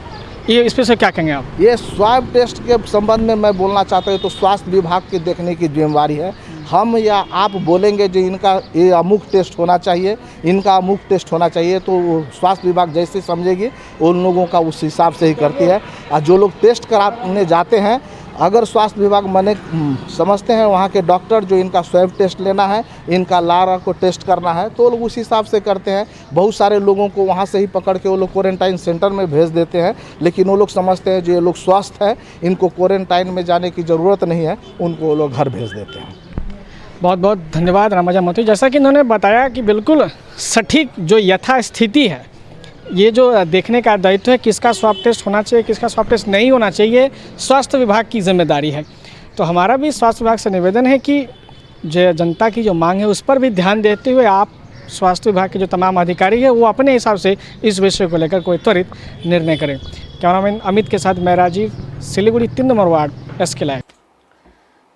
ये इस पर से क्या कहेंगे आप? ये स्वैब टेस्ट के संबंध में मैं बोलना चाहता हूँ तो स्वास्थ्य विभाग के देखने की जिम्मेवारी है। हम या आप बोलेंगे जो इनका ये अमुक टेस्ट होना चाहिए, इनका अमुक टेस्ट होना चाहिए, तो स्वास्थ्य विभाग जैसे समझेगी उन लोगों का उस हिसाब से ही करती है। और जो लोग टेस्ट कराने जाते हैं अगर स्वास्थ्य विभाग समझते हैं वहाँ के डॉक्टर जो इनका स्वैब टेस्ट लेना है, इनका लारा को टेस्ट करना है तो लोग उस हिसाब से करते हैं। बहुत सारे लोगों को वहाँ से ही पकड़ के वो लोग क्वारंटाइन सेंटर में भेज देते हैं, लेकिन वो लोग समझते हैं जो ये लोग स्वस्थ है, इनको क्वारंटाइन में जाने की ज़रूरत नहीं है, उनको वो लोग घर भेज देते हैं। बहुत बहुत धन्यवाद रामाजन महतो। जैसा कि इन्होंने बताया कि बिल्कुल सटीक जो यथास्थिति है, ये जो देखने का दायित्व है किसका स्वैब टेस्ट होना चाहिए, किसका स्वैब टेस्ट नहीं होना चाहिए, स्वास्थ्य विभाग की जिम्मेदारी है। तो हमारा भी स्वास्थ्य विभाग से निवेदन है कि जो जनता की जो मांग है उस पर भी ध्यान देते हुए आप स्वास्थ्य विभाग के जो तमाम अधिकारी है वो अपने हिसाब से इस विषय को लेकर कोई त्वरित निर्णय करें। कैमरामैन अमित के साथ मैं Rajeev, Siliguri 3 number ward, SK live.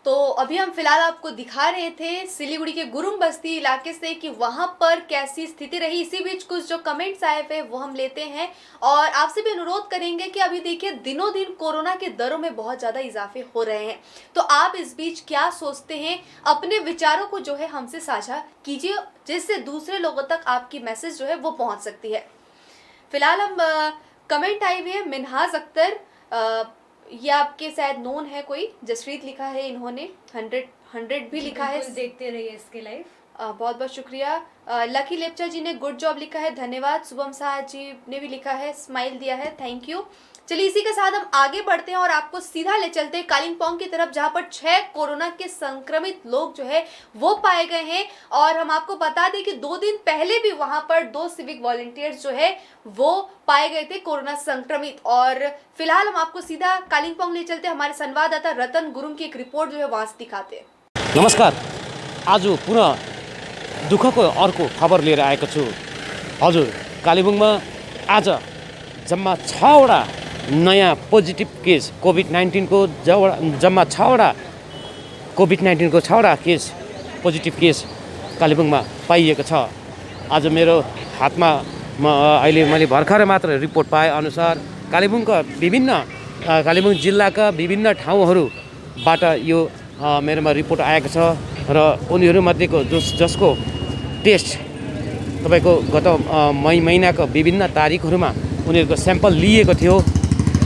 तो अभी अभी हम फिलहाल आपको दिखा रहे थे सिलीगुड़ी के गुरुंग बस्ती इलाके से कि वहां पर कैसी स्थिति रही। इसी बीच कुछ जो कमेंट्स आए थे वो हम लेते हैं और आपसे भी अनुरोध करेंगे कि अभी देखिए दिनों दिन कोरोना के दरों में बहुत ज़्यादा इजाफे हो रहे हैं, तो आप इस बीच क्या सोचते हैं, अपने विचारों को जो है हमसे साझा कीजिए, जिससे दूसरे लोगों तक आपकी मैसेज जो है वो पहुँच सकती है। फिलहाल हम कमेंट आई हुई है मिनहाज अख्तर, ये आपके शायद नोन है कोई, जसप्रीत लिखा है इन्होंने, 100 भी लिखा है। देखते रहिए इसके लाइव। बहुत बहुत शुक्रिया। लकी लेप्चा जी ने गुड जॉब लिखा है, धन्यवाद। शुभम शाह जी ने भी लिखा है, स्माइल दिया है, थैंक यू। चलिए इसी के साथ हम आगे बढ़ते हैं और आपको सीधा ले चलते हैं कालिम्पोंग की तरफ, जहां पर 6 कोरोना के संक्रमित लोग जो है वो पाए गए हैं। और हम आपको बता दें कि 2 दिन पहले भी वहां पर 2 सिविक वॉलंटियर्स जो है वो पाए गए थे कोरोना संक्रमित। और फिलहाल हम आपको सीधा कालिम्पोंग ले चलते हैं, हमारे संवाददाता रतन गुरुङ की एक रिपोर्ट जो है वहां से दिखाते हैं। नमस्कार, आज पुनः दुःखको अर्को खबर लिएर आएको छु। हजुर, कालेबुङमा आज जम्मा 6वटा नयाँ पोजिटिभ केस कोभिड-19 को जम्मा 6वटा कोभिड-19 को 6वटा केस पोजिटिभ केस कालेबुङमा पाइएको छ। आज मेरो हातमा अहिले मैले भर्खरै मात्र रिपोर्ट पाए अनुसार कालेबुङ जिल्लाका विभिन्न ठाउँहरूबाट यो मेरोमा रिपोर्ट आएको छ र उनीहरूमध्येको जसको टेस्ट तपाईँको गत मई महिनाको विभिन्न तारिकहरूमा उनीहरूको स्याम्पल लिएको थियो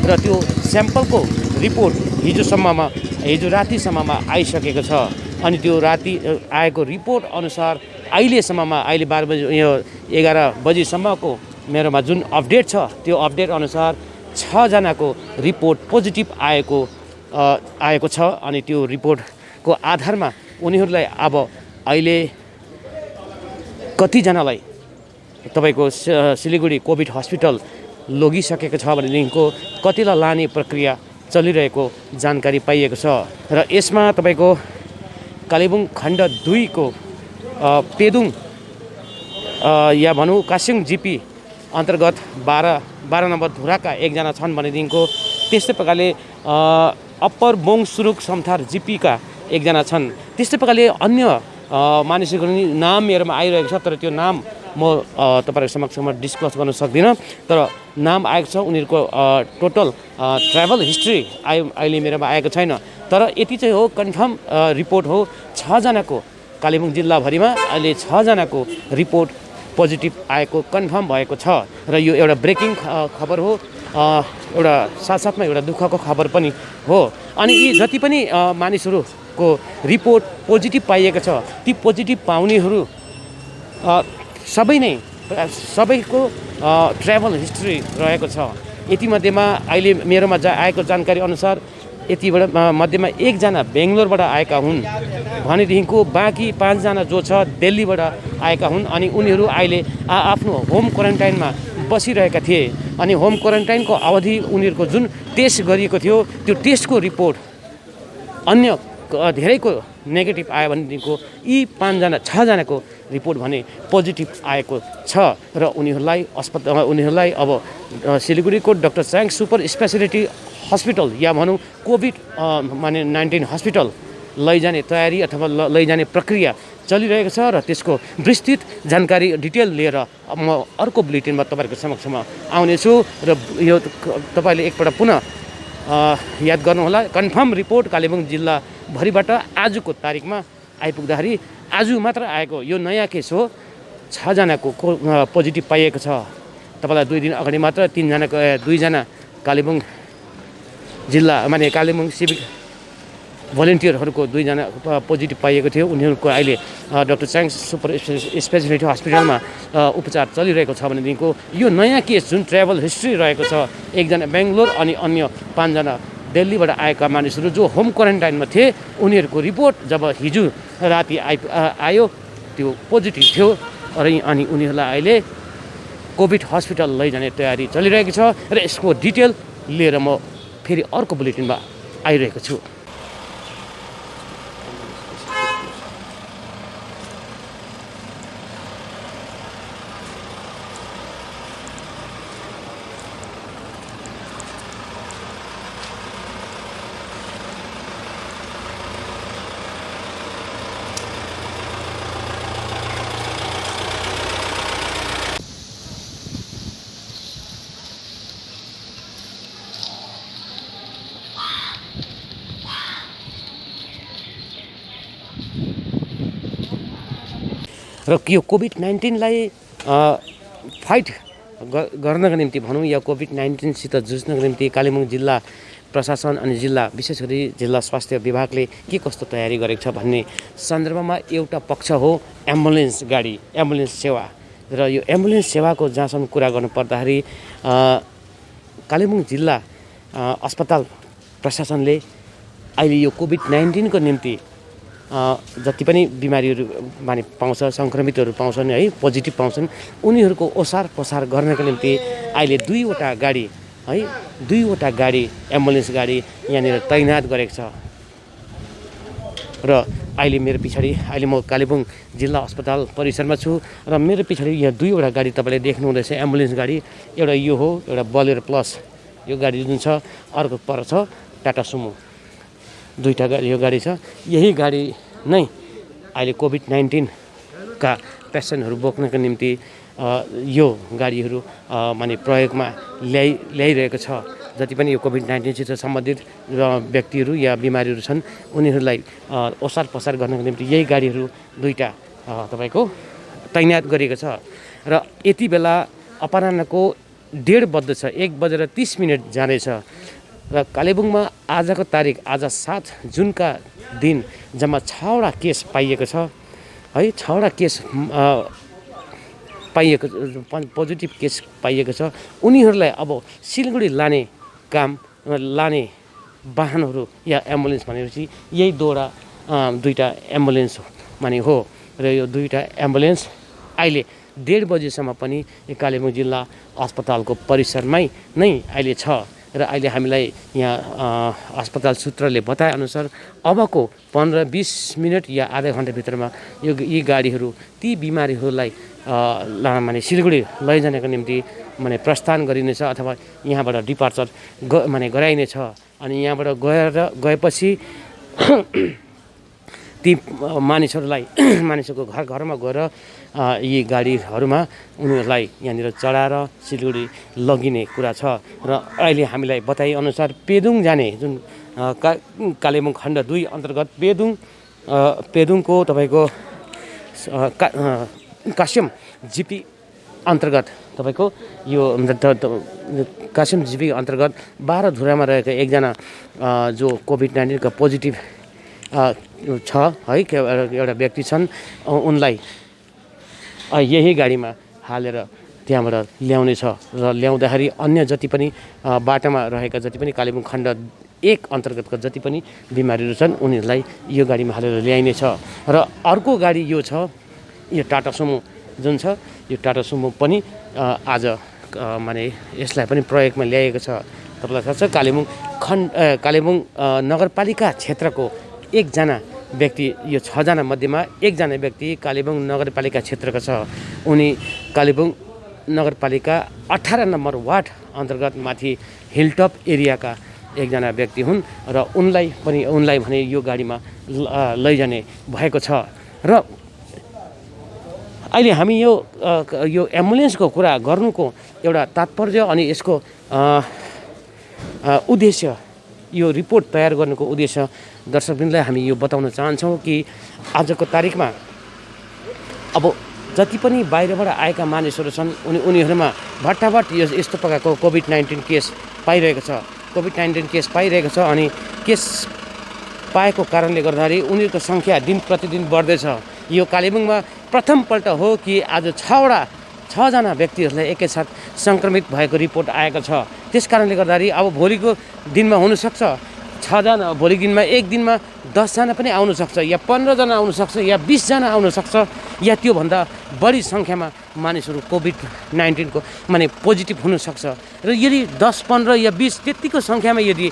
र त्यो स्याम्पलको रिपोर्ट हिजो रातिसम्ममा आइसकेको छ। अनि त्यो राति आएको रिपोर्ट अनुसार अहिले 12 बजी 11 बजीसम्मको मेरोमा जुन अपडेट छ त्यो अपडेट अनुसार 6 जनाको रिपोर्ट पोजिटिभ आएको छ। अनि त्यो रिपोर्टको आधारमा उनीहरूलाई अब अहिले कतिजनालाई तपाईँको सिलीगुडी कोभिड हस्पिटल लगिसकेको छ भनेदेखिको कतिलाई लाने प्रक्रिया चलिरहेको जानकारी पाइएको छ। र यसमा तपाईँको कालेबुङ खण्ड 2 को पेदुङ या भनौँ कास्युङ जिपी अन्तर्गत 12 नम्बर धुराका एकजना छन् भनेदेखिको त्यस्तै प्रकारले अप्पर बोङसुरुक समथार जिपीका एकजना छन्। त्यस्तै प्रकारले अन्य मानिसहरूको नाम मेरोमा आइरहेको छ, तर त्यो नाम म तपाईँहरूको समक्षमा डिस्कस गर्न सक्दिनँ, तर नाम आएको छ। उनीहरूको टोटल ट्राभल हिस्ट्री अहिले मेरोमा आएको छैन, तर यति चाहिँ हो कन्फर्म रिपोर्ट हो 6 जनाको कालेबुङ जिल्लाभरिमा अहिले 6 जनाको रिपोर्ट पोजिटिभ आएको कन्फर्म भएको छ। र यो एउटा ब्रेकिङ खबर हो, एउटा साथसाथमा एउटा दुःखको खबर पनि हो। अनि यी जति पनि मानिसहरूको रिपोर्ट पोजिटिभ पाइएको छ ती पोजिटिभ पाउनेहरू सबैको ट्राभल हिस्ट्री रहेको छ। यति मध्येमा अहिले मेरोमा आएको जानकारी अनुसार यतिबाट मध्येमा 1 जना बेङ्गलोरबाट आएका हुन् भनेदेखिको बाँकी 5 जना जो छ दिल्लीबाट आएका हुन्। अनि उनीहरू अहिले आफ्नो होम क्वारेन्टाइनमा बसिरहेका थिए। अनि होम क्वारेन्टाइनको अवधि उनीहरूको जुन टेस्ट गरिएको थियो त्यो टेस्टको रिपोर्ट अन्य धेरैको नेगेटिभ आयो भनेदेखिको यी 6 जनाको रिपोर्ट भने पोजिटिभ आएको छ। र उनीहरूलाई अब सिलीगुडीको डाक्टर च्याङ सुपर स्पेसिलिटी हस्पिटल या भनौँ कोभिड-19 हस्पिटल लैजाने तयारी अथवा लैजाने प्रक्रिया चलिरहेको छ। र त्यसको विस्तृत जानकारी डिटेल लिएर म अर्को बुलेटिनमा तपाईँहरूको समक्षमा आउनेछु। र यो तपाईँले एकपल्ट पुनः याद गर्नुहोला, कन्फर्म रिपोर्ट कालेबुङ जिल्लाभरिबाट आजको तारिकमा आइपुग्दाखेरि आज मात्र आएको यो नयाँ केस हो। 6 जनाको पोजिटिभ पाइएको छ। तपाईँलाई 2 दिन अगाडि मात्र 2 जना कालेबुङ जिल्ला कालेबुङ सिभिक भोलिन्टियरहरूको 2 जना पोजिटिभ पाइएको थियो। उनीहरूको अहिले डाक्टर च्याङ सुपर स्पेसिलिटी हस्पिटलमा उपचार चलिरहेको छ भनेदेखिको यो नयाँ केस जुन ट्राभल हिस्ट्री रहेको छ, 1 जना बेङ्गलोर अनि अन्य 5 जना दिल्लीबाट आएका मानिसहरू जो होम क्वारेन्टाइनमा थिए उनीहरूको रिपोर्ट जब हिजो राति आयो त्यो पोजिटिभ थियो। अनि उनीहरूलाई अहिले कोभिड हस्पिटल लैजाने तयारी चलिरहेको छ। र यसको डिटेल लिएर म फेरि अर्को बुलेटिनमा आइरहेको छु। र यो कोभिड-19लाई फाइट गर्नका निम्ति भनौँ या कोभिड-19सित जुझ्नको निम्ति कालेबुङ जिल्ला प्रशासन अनि विशेष गरी जिल्ला स्वास्थ्य विभागले के कस्तो तयारी गरेको छ भन्ने सन्दर्भमा एउटा पक्ष हो एम्बुलेन्स गाडी, एम्बुलेन्स सेवा। र यो एम्बुलेन्स सेवाको जहाँसम्म कुरा गर्नु पर्दाखेरि कालेबुङ जिल्ला अस्पताल प्रशासनले अहिले यो कोभिड-19को निम्ति जति पनि बिमारीहरू माने पाउँछ, सङ्क्रमितहरू पाउँछन् है, पोजिटिभ पाउँछन्, उनीहरूको ओसार पसार गर्नका निम्ति अहिले 2वटा गाडी है, 2वटा गाडी एम्बुलेन्स गाडी यहाँनिर तैनात गरेको छ। र अहिले मेरो पछाडि अहिले म कालेबुङ जिल्ला अस्पताल परिसरमा छु र मेरो पछाडि यहाँ 2वटा गाडी तपाईँले देख्नुहुँदैछ एम्बुलेन्स गाडी। एउटा यो हो, एउटा बोलेरो प्लस यो गाडी जुन छ, अर्को पर छ टाटा सुमो। 2टा गाडी यो गाडी छ। यही गाडी नै अहिले कोभिड-19 का पेसेन्टहरू बोक्नका निम्ति यो गाडीहरू माने प्रयोगमा ल्याइरहेको छ। जति पनि यो कोभिड-19सित सम्बन्धित व्यक्तिहरू या बिमारीहरू छन् उनीहरूलाई ओसार पसार गर्नको निम्ति यही गाडीहरू 2टा तपाईँको तैनात गरिएको छ। र यति बेला अपराह्नको 1:30 बज्दैछ, 1:30 जाँदैछ र कालेबुङमा आजको तारिक आज 7 जुनका दिन जम्मा 6वटा केस पाइएको छ है, 6वटा केस पाइएको, पोजिटिभ केस पाइएको छ। उनीहरूलाई अब सिलगढी लाने काम, लाने वाहनहरू या एम्बुलेन्स भनेपछि यही 2टा एम्बुलेन्स माने हो। र यो 2टा एम्बुलेन्स अहिले 1:30 बजेसम्म पनि कालेबुङ जिल्ला अस्पतालको परिसरमै नै अहिले छ। र अहिले हामीलाई यहाँ अस्पताल सूत्रले बताएअनुसार अबको 15-20 मिनट या आधा घन्टाभित्रमा यी गाडीहरू ती बिमारीहरूलाई माने सिलगढी लैजानको निम्ति माने प्रस्थान गरिनेछ अथवा यहाँबाट डिपार्चर माने गराइनेछ। अनि यहाँबाट गएपछि ती मानिसहरूको घरमा गएर यी गाडीहरूमा उनीहरूलाई यहाँनिर चढाएर सिलगढी लगिने कुरा छ। र अहिले हामीलाई बताइअनुसार पेदुङ जाने जुन कालेबुङ खण्ड 2 अन्तर्गत पेदुङको तपाईँको कासिम जिपी अन्तर्गत तपाईँको यो कासिम जिपी अन्तर्गत 12 धुरामा रहेका एकजना जो कोभिड-19 का पोजिटिभ छ है, एउटा व्यक्ति छन्, उनलाई यही गाडीमा हालेर त्यहाँबाट ल्याउने छ। र ल्याउँदाखेरि अन्य जति पनि बाटोमा रहेका जति पनि कालेबुङ खण्ड 1 अन्तर्गतका जति पनि बिमारीहरू छन् उनीहरूलाई यो गाडीमा हालेर ल्याइने छ। र अर्को गाडी यो छ, यो टाटा सुमो जुन छ, यो टाटा सुमो पनि आज माने यसलाई पनि प्रयोगमा ल्याएको छ। तपाईँलाई थाहा छ कालेबुङ नगरपालिका क्षेत्रको एकजना व्यक्ति, यो 6 जना मध्येमा एकजना व्यक्ति कालेबुङ नगरपालिका क्षेत्रका छ। उनी कालेबुङ नगरपालिका 18 नम्बर वार्ड अन्तर्गत माथि हिलटप एरियाका एकजना व्यक्ति हुन् र उनलाई भने यो गाडीमा लैजाने भएको छ। र अहिले हामी यो एम्बुलेन्सको कुरा गर्नुको एउटा तात्पर्य अनि यसको उद्देश्य, यो रिपोर्ट तयार गर्नुको उद्देश्य दर्शकवृन्दलाई हामी यो बताउन चाहन्छौँ कि आजको तारिकमा अब जति पनि बाहिरबाट आएका मानिसहरू छन् उनीहरूमा भट्टाभट यस्तो प्रकारको कोभिड-19 केस पाइरहेको छ। कोभिड-19 केस पाइरहेको छ अनि केस पाएको कारणले गर्दाखेरि उनीहरूको सङ्ख्या दिन प्रतिदिन बढ्दैछ। यो कालेबुङमा प्रथमपल्ट हो कि आज 6 जना व्यक्तिहरूलाई एकैसाथ सङ्क्रमित भएको रिपोर्ट आएको छ। त्यस कारणले गर्दाखेरि अब भोलिको दिनमा हुनसक्छ 6 जना, भोलिको दिनमा एक दिनमा 10 जना पनि आउन सक्छ या 15 जना आउन सक्छ या 20 जना आउन सक्छ या त्योभन्दा बढी सङ्ख्यामा मानिसहरू कोभिड-19 को माने पोजिटिभ हुनसक्छ। र यदि 10, 15 या 20 त्यतिको सङ्ख्यामा यदि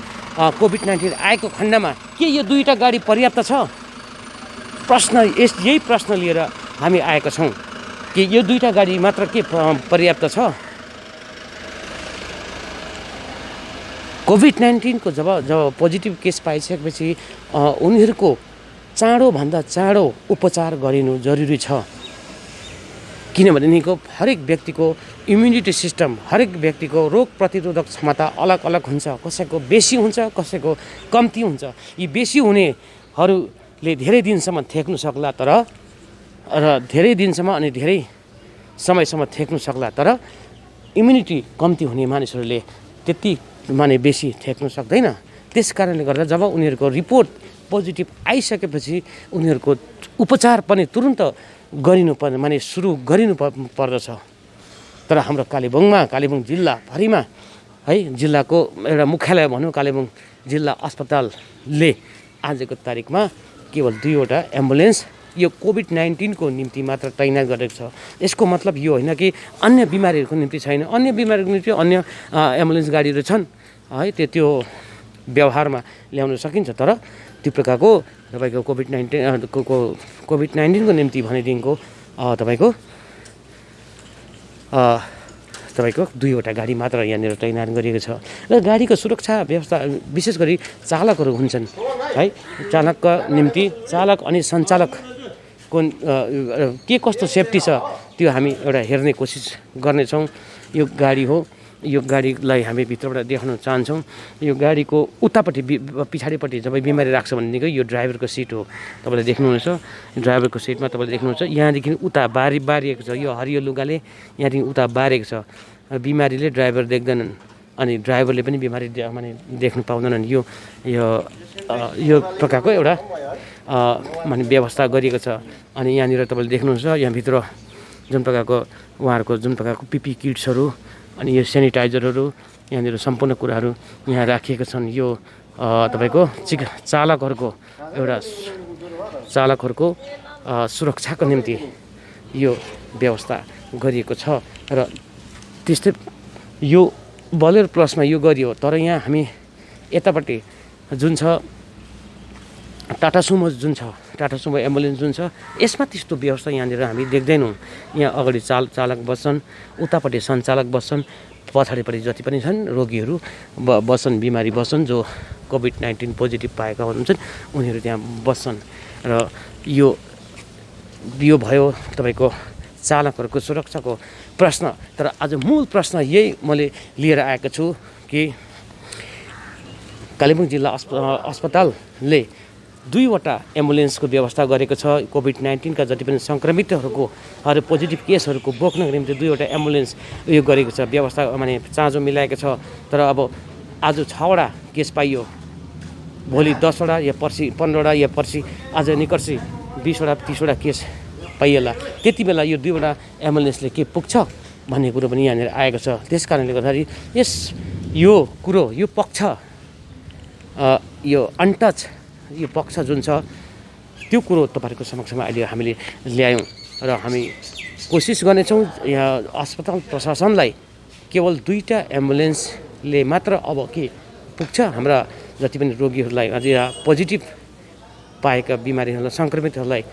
कोभिड-19 आएको खण्डमा के यो 2टा गाडी पर्याप्त छ? यही प्रश्न लिएर हामी आएका छौँ कि यो 2टा गाडी मात्र के पर्याप्त छ? कोभिड-19 को जब पोजिटिभ केस पाइसकेपछि उनीहरूको चाँडोभन्दा चाँडो उपचार गरिनु जरुरी छ। किनभनेदेखिको हरेक व्यक्तिको इम्युनिटी सिस्टम, हरेक व्यक्तिको रोग प्रतिरोधक क्षमता अलग अलग हुन्छ। कसैको बेसी हुन्छ, कसैको कम्ती हुन्छ। यी बेसी हुनेहरूले धेरै दिनसम्म थेक्नु सक्ला, तर र धेरै दिनसम्म अनि धेरै समयसम्म थेक्नु सक्ला, तर इम्युनिटी कम्ती हुने मानिसहरूले त्यति माने बेसी थेक्नु सक्दैन। त्यस कारणले गर्दा जब उनीहरूको रिपोर्ट पोजिटिभ आइसकेपछि उनीहरूको उपचार पनि तुरुन्त गरिनुपर्ने माने सुरु गरिनु पर्दछ। तर हाम्रो कालेबुङ जिल्लाभरिमा है, जिल्लाको एउटा मुख्यालय भनौँ कालेबुङ जिल्ला अस्पतालले आजको तारिकमा केवल 2वटा एम्बुलेन्स यो कोभिड-19 को निम्ति मात्र तैनात गरेको छ। यसको मतलब यो होइन कि अन्य बिमारीहरूको निम्ति छैन, अन्य बिमारीहरूको निम्ति अन्य एम्बुलेन्स गाडीहरू छन् है, त्यो व्यवहारमा ल्याउन सकिन्छ। तर त्यो प्रकारको तपाईँको कोभिड-19 को निम्ति भनेदेखिको तपाईँको 2वटा गाडी मात्र यहाँनिर तैनात गरिएको छ। र गाडीको सुरक्षा व्यवस्था विशेष गरी चालकहरू हुन्छन् है, चालकका निम्ति चालक अनि सञ्चालकको के कस्तो सेफ्टी छ त्यो हामी एउटा हेर्ने कोसिस गर्नेछौँ। यो गाडी हो, यो गाडीलाई हामी भित्रबाट देखाउन चाहन्छौँ। यो गाडीको उतापट्टि पछाडिपट्टि जब बिमारी राख्छ भनेदेखि यो ड्राइभरको सिट हो, तपाईँले देख्नुहुनेछ। ड्राइभरको सिटमा तपाईँले देख्नुहुन्छ यहाँदेखि उता बारिएको छ, यो हरियो लुगाले यहाँदेखि उता बारेको छ। बिमारीले ड्राइभर देख्दैनन् अनि ड्राइभरले पनि बिमारी माने देख्नु पाउँदैनन्। यो प्रकारको एउटा माने व्यवस्था गरिएको छ। अनि यहाँनिर तपाईँले देख्नुहुन्छ यहाँभित्र जुन प्रकारको उहाँहरूको जुन प्रकारको पिपी किट्सहरू अनि यो सेनिटाइजरहरू यहाँनिर सम्पूर्ण कुराहरू यहाँ राखिएका छन्। यो तपाईँको चालकहरूको सुरक्षाको निम्ति यो व्यवस्था गरिएको छ। र त्यस्तै यो बोलेरो प्लसमा यो गरियो। तर यहाँ हामी यतापट्टि जुन छ टाटा सुमो एम्बुलेन्स जुन छ यसमा त्यस्तो व्यवस्था यहाँनिर हामी देख्दैनौँ। यहाँ अगाडि चालक बस्छन्, उतापट्टि सञ्चालक बस्छन्, पछाडिपट्टि जति पनि छन् रोगीहरू बस्छन्, बिमारी बस्छन्, जो कोभिड-19 पोजिटिभ पाएका हुन्छन् उनीहरू त्यहाँ बस्छन्। र यो भयो तपाईँको चालकहरूको सुरक्षाको प्रश्न। तर आज मूल प्रश्न यही मैले लिएर आएको छु कि कालेबुङ जिल्ला अस्पतालले 2वटा एम्बुलेन्सको व्यवस्था गरेको छ। कोभिड-19 का जति पनि सङ्क्रमितहरूको पोजिटिभ केसहरूको बोक्नको निम्ति 2वटा एम्बुलेन्स यो गरेको छ, व्यवस्था माने चाँजो मिलाएको छ। तर अब आज 6वटा केस पाइयो, भोलि 10वटा या पर्सि 15वटा या पर्सि आज निकर्सी 20वटा 30वटा केस पाइएला। त्यति बेला यो 2वटा एम्बुलेन्सले के पुग्छ भन्ने कुरो पनि यहाँनिर आएको छ। त्यस कारणले गर्दाखेरि यो पक्ष यो अनटच यो पक्ष जुन छ त्यो कुरो तपाईँहरूको समक्षमा अहिले हामीले ल्यायौँ र हामी कोसिस गर्नेछौँ यहाँ अस्पताल प्रशासनलाई केवल 2टा एम्बुलेन्सले मात्र अब के पुग्छ हाम्रा जति पनि रोगीहरूलाई अझ पोजिटिभ पाएका बिमारीहरूलाई सङ्क्रमितहरूलाई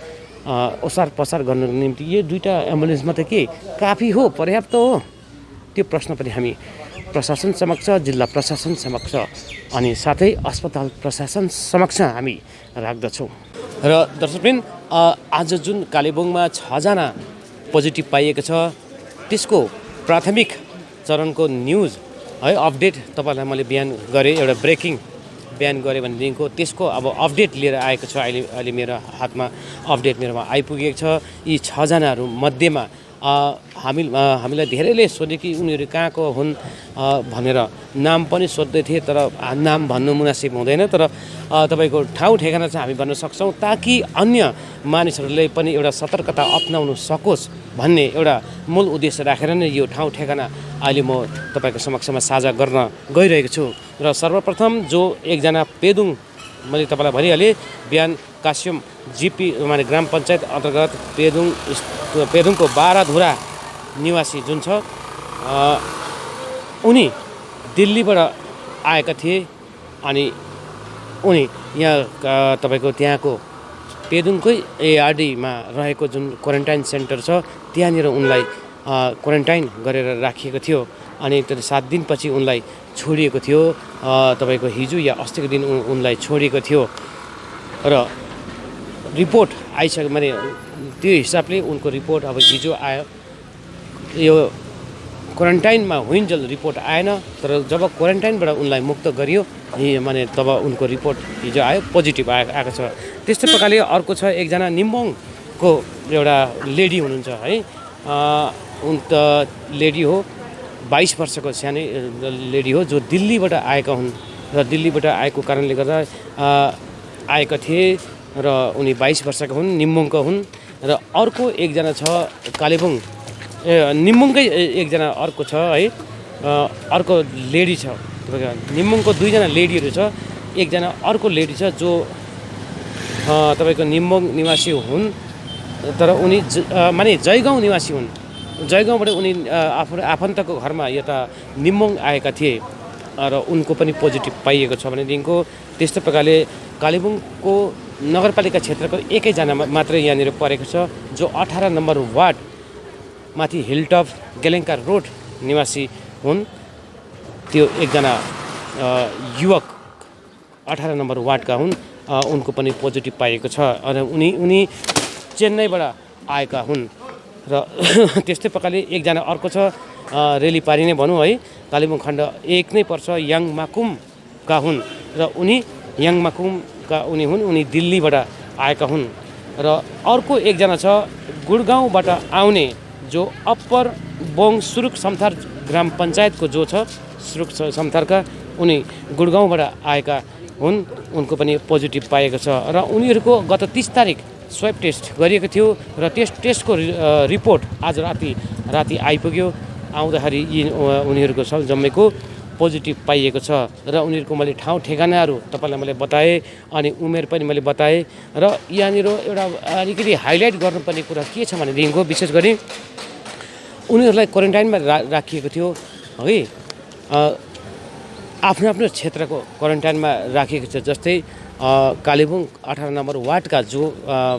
ओसार पसार गर्नको निम्ति यो 2टा एम्बुलेन्स मात्रै के काफी हो, पर्याप्त हो? त्यो प्रश्न पनि हामी प्रशासन समक्ष, जिल्ला प्रशासन समक्ष अनि साथै अस्पताल प्रशासन समक्ष हामी राख्दछौँ। र दर्शकवृन्द, आज जुन कालेबुङमा 6जना पोजिटिभ पाइएको छ त्यसको प्राथमिक चरणको न्युज है अपडेट तपाईँलाई मैले बिहान गरेँ, एउटा ब्रेकिङ बिहान गरेँ भनेदेखिको त्यसको अब अपडेट लिएर आएको छ। अहिले मेरो हातमा अपडेट मेरोमा आइपुगेको छ। यी 6जनाहरू मध्येमा हामीलाई धेरैले सोधे कि उनीहरू कहाँको हुन् भनेर नाम पनि सोध्दै थिए, तर नाम भन्नु मुनासिब हुँदैन। तर तपाईँको ठाउँ ठेगाना चाहिँ हामी भन्न सक्छौँ ताकि अन्य मानिसहरूले पनि एउटा सतर्कता अपनाउनु सकोस् भन्ने एउटा मूल उद्देश्य राखेर नै यो ठाउँ ठेगाना अहिले म तपाईँको समक्षमा साझा गर्न गइरहेको छु। र सर्वप्रथम जो एकजना पेदुङ मैले तपाईँलाई भनिहालेँ, बिहान कास्यम जिपी माने ग्राम पञ्चायत अन्तर्गत पेदुङको 12 धुरा निवासी जुन छ उनी दिल्लीबाट आएका थिए अनि उनी यहाँ तपाईँको त्यहाँको पेदुङकै एआरडीमा रहेको जुन क्वारेन्टाइन सेन्टर छ त्यहाँनिर उनलाई क्वारेन्टाइन गरेर राखिएको थियो अनि त्यो 7 दिनपछि उनलाई छोडिएको थियो। तपाईँको हिजो या अस्तिको दिन उनलाई छोडिएको थियो र रिपोर्ट आइसक्यो, माने त्यो हिसाबले उनको रिपोर्ट अब हिजो आयो। यो क्वारेन्टाइनमा हुइन्जेल रिपोर्ट आएन, तर जब क्वारेन्टाइनबाट उनलाई मुक्त गरियो माने तब उनको रिपोर्ट हिजो आयो, पोजिटिभ आएको छ। त्यस्तै प्रकारले अर्को छ एकजना निम्बोङको एउटा लेडी हुनुहुन्छ है, उन त लेडी हो, 22 वर्षको सानै लेडी हो, जो दिल्लीबाट आएका हुन् र दिल्लीबाट आएको कारणले गर्दा आएका थिए र उनी 22 वर्षका हुन्, निम्बोङका हुन्। र अर्को एकजना छ कालेबुङ, निम्बोङकै एकजना अर्को छ है, अर्को लेडी छ। तपाईँको निम्बोङको 2 जना लेडीहरू छ, एकजना अर्को लेडी छ जो तपाईँको निम्बोङ निवासी हुन्, तर उनी माने जयगाउँ निवासी हुन्। जयगाउँबाट उनी आफ्नो आफन्तको घरमा यता निम्बोङ आएका थिए र उनको पनि पोजिटिभ पाइएको छ भनेदेखिको त्यस्तो प्रकारले कालेबुङको नगरपालिका क्षेत्रको एकैजना मात्रै यहाँनिर परेको छ, जो 18 नम्बर वार्ड माथि हिलटप गेलेङ्का रोड निवासी हुन्। त्यो एकजना युवक 18 नम्बर वार्डका हुन्, उनको पनि पोजिटिभ पाइएको छ र उनी चेन्नईबाट आएका हुन्। र त्यस्तै प्रकारले एकजना अर्को छ रेलीपारी नै भनौँ है, कालेबुङ खण्ड 1 नै पर्छ, याङमाकुमका हुन् र उनी याङमाकुमका उनी दिल्लीबाट आएका हुन्। र अर्को एकजना छ गुडगाउँबाट आउने, जो अप्पर बोङ सुरुक समथार ग्राम पञ्चायतको जो छ, सुरुक समथारका उनी गुडगाउँबाट आएका हुन्, उनको पनि पोजिटिभ पाएको छ। र उनीहरूको गत 30 तारिक स्वाब टेस्ट गरिएको थियो र टेस्टको रिपोर्ट आज राति आइपुग्यो। आउँदाखेरि उनीहरूको जम्मैको पोजिटिभ पाइएको छ र उनीहरूको मैले ठाउँ ठेगानाहरू तपाईँलाई मैले बताएँ अनि उमेर पनि मैले बताएँ। र यहाँनिर एउटा अलिकति हाइलाइट गर्नुपर्ने कुरा के छ भनेदेखिको विशेष गरी उनीहरूलाई क्वारेन्टाइनमा राखिएको थियो है, आफ्नो आफ्नो क्षेत्रको क्वारेन्टाइनमा राखिएको छ। जस्तै कालेबुङ 18 नम्बर वार्डका जो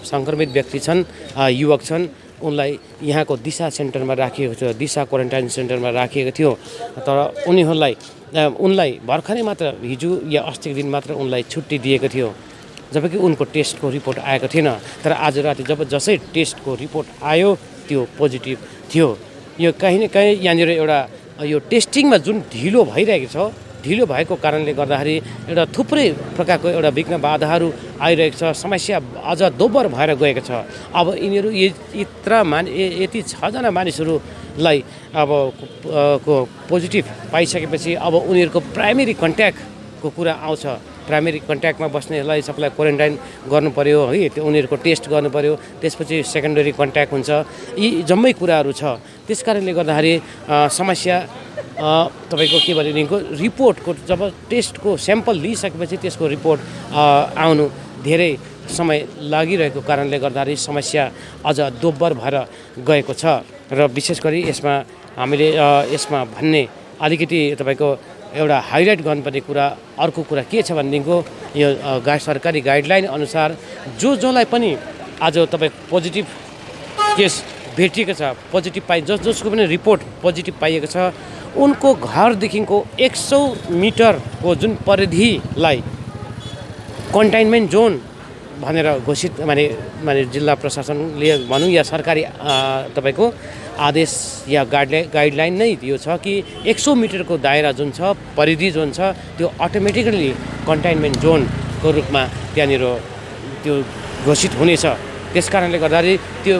सङ्क्रमित व्यक्ति छन्, युवक छन्, उनलाई यहाँको दिशा सेन्टरमा राखिएको थियो, दिशा क्वारेन्टाइन सेन्टरमा राखिएको थियो। तर उनलाई भर्खरै मात्र हिजो या अस्तिको दिन मात्र उनलाई छुट्टी दिएको थियो, जबकि उनको टेस्टको रिपोर्ट आएको थिएन। तर आज राति जसै टेस्टको रिपोर्ट आयो त्यो पोजिटिभ थियो। यो कहीँ न कहीँ यहाँनिर एउटा यो टेस्टिङमा जुन ढिलो भइरहेको छ, ढिलो भएको कारणले गर्दाखेरि एउटा थुप्रै प्रकारको एउटा विघ्न बाधाहरू आइरहेको छ, समस्या अझ दोब्बर भएर गएको छ। अब यिनीहरू यति 6 जना मानिसहरूलाई अब पोजिटिभ पाइसकेपछि अब उनीहरूको प्राइमेरी कन्ट्याक्टको कुरा आउँछ। प्राइमेरी कन्ट्याक्टमा बस्नेहरूलाई सबैलाई क्वारेन्टाइन गर्नु पर्यो है, त्यो उनीहरूको टेस्ट गर्नु पर्यो, त्यसपछि सेकेन्डरी कन्ट्याक्ट हुन्छ। यी जम्मै कुराहरू छ। त्यस कारणले गर्दाखेरि समस्या तपाईँको के भनेदेखिको रिपोर्टको जब टेस्टको स्याम्पल लिइसकेपछि त्यसको रिपोर्ट आउनु धेरै समय लागिरहेको कारणले गर्दाखेरि समस्या अझ दोब्बर भएर गएको छ। र विशेष गरी यसमा हामीले यसमा भन्ने अलिकति तपाईँको एउटा हाइलाइट गर्नुपर्ने कुरा अर्को कुरा के छ भनेदेखिको यो सरकारी गाइडलाइन अनुसार जसलाई पनि आज तपाईँ पोजिटिभ केस भेटिएको छ, पोजिटिभ जसको पनि रिपोर्ट पोजिटिभ पाइएको छ, उनको घरदेखिको 100 मिटरको जुन परिधिलाई कन्टेनमेन्ट जोन भनेर घोषित माने जिल्ला प्रशासनले भनौँ या सरकारी तपाईँको आदेश या गाइडलाइन नै दियो छ कि 100 मिटरको दायरा जुन छ, परिधि जुन छ, त्यो अटोमेटिकली कन्टेनमेन्ट जोनको रूपमा त्यहाँनिर त्यो घोषित हुनेछ। त्यस कारणले गर्दाखेरि त्यो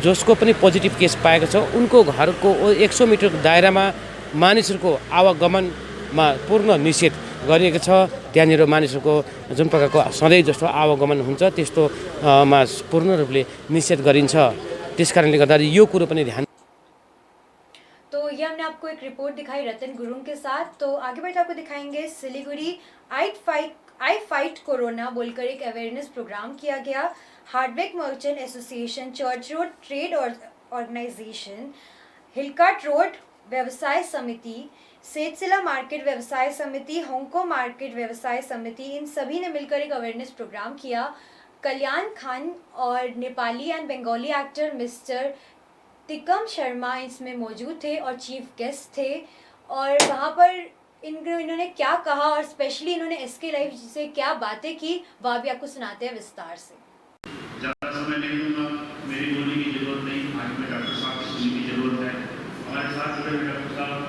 जसको पनि पोजिटिभ केस पाएको छ उनको घरको 100 मिटरको दायरामा मानिसहरूको आवागमनमा पूर्ण निषेध गरिएको छ। त्यहाँनिर मानिसहरूको जुन प्रकारको सधैँ जस्तो आवागमन हुन्छ त्यस्तोमा पूर्ण रूपले निषेध गरिन्छ। त्यस कारणले गर्दाखेरि यो कुरो पनि ध्यान। तो ये हमने आपको एक रिपोर्ट दिखाई रतन गुरुङ के साथ। तो आगे बढ़ते आपको दिखाएंगे सिलीगुड़ी आई फाइट कोरोना बोलकर एक अवेयरनेस प्रोग्राम किया गया। Hardware merchant association, church road trade organization, hill cart road व्यवसाय समिति, सेतसिला मार्केट व्यवसाय समिति, होंको मार्केट व्यवसाय समिति, इन सभी ने मिलकर एक अवेयरनेस प्रोग्राम किया। कल्याण खान और Nepali and Bengali actor mister Tikam Sharma इसमें मौजूद थे और चीफ गेस्ट थे। और वहाँ पर इन्होंने क्या कहा और स्पेशली इन्होंने SK लाइव से क्या बातें की, वह भी आपको सुनाते हैं विस्तार से। ज़्यादा समय नहीं दूंगा, मेरी बोलने की जरूरत नहीं, आज मैं डॉक्टर साहब से सुनने की जरूरत है। हमारे साथ जुड़े हुए डॉक्टर साहब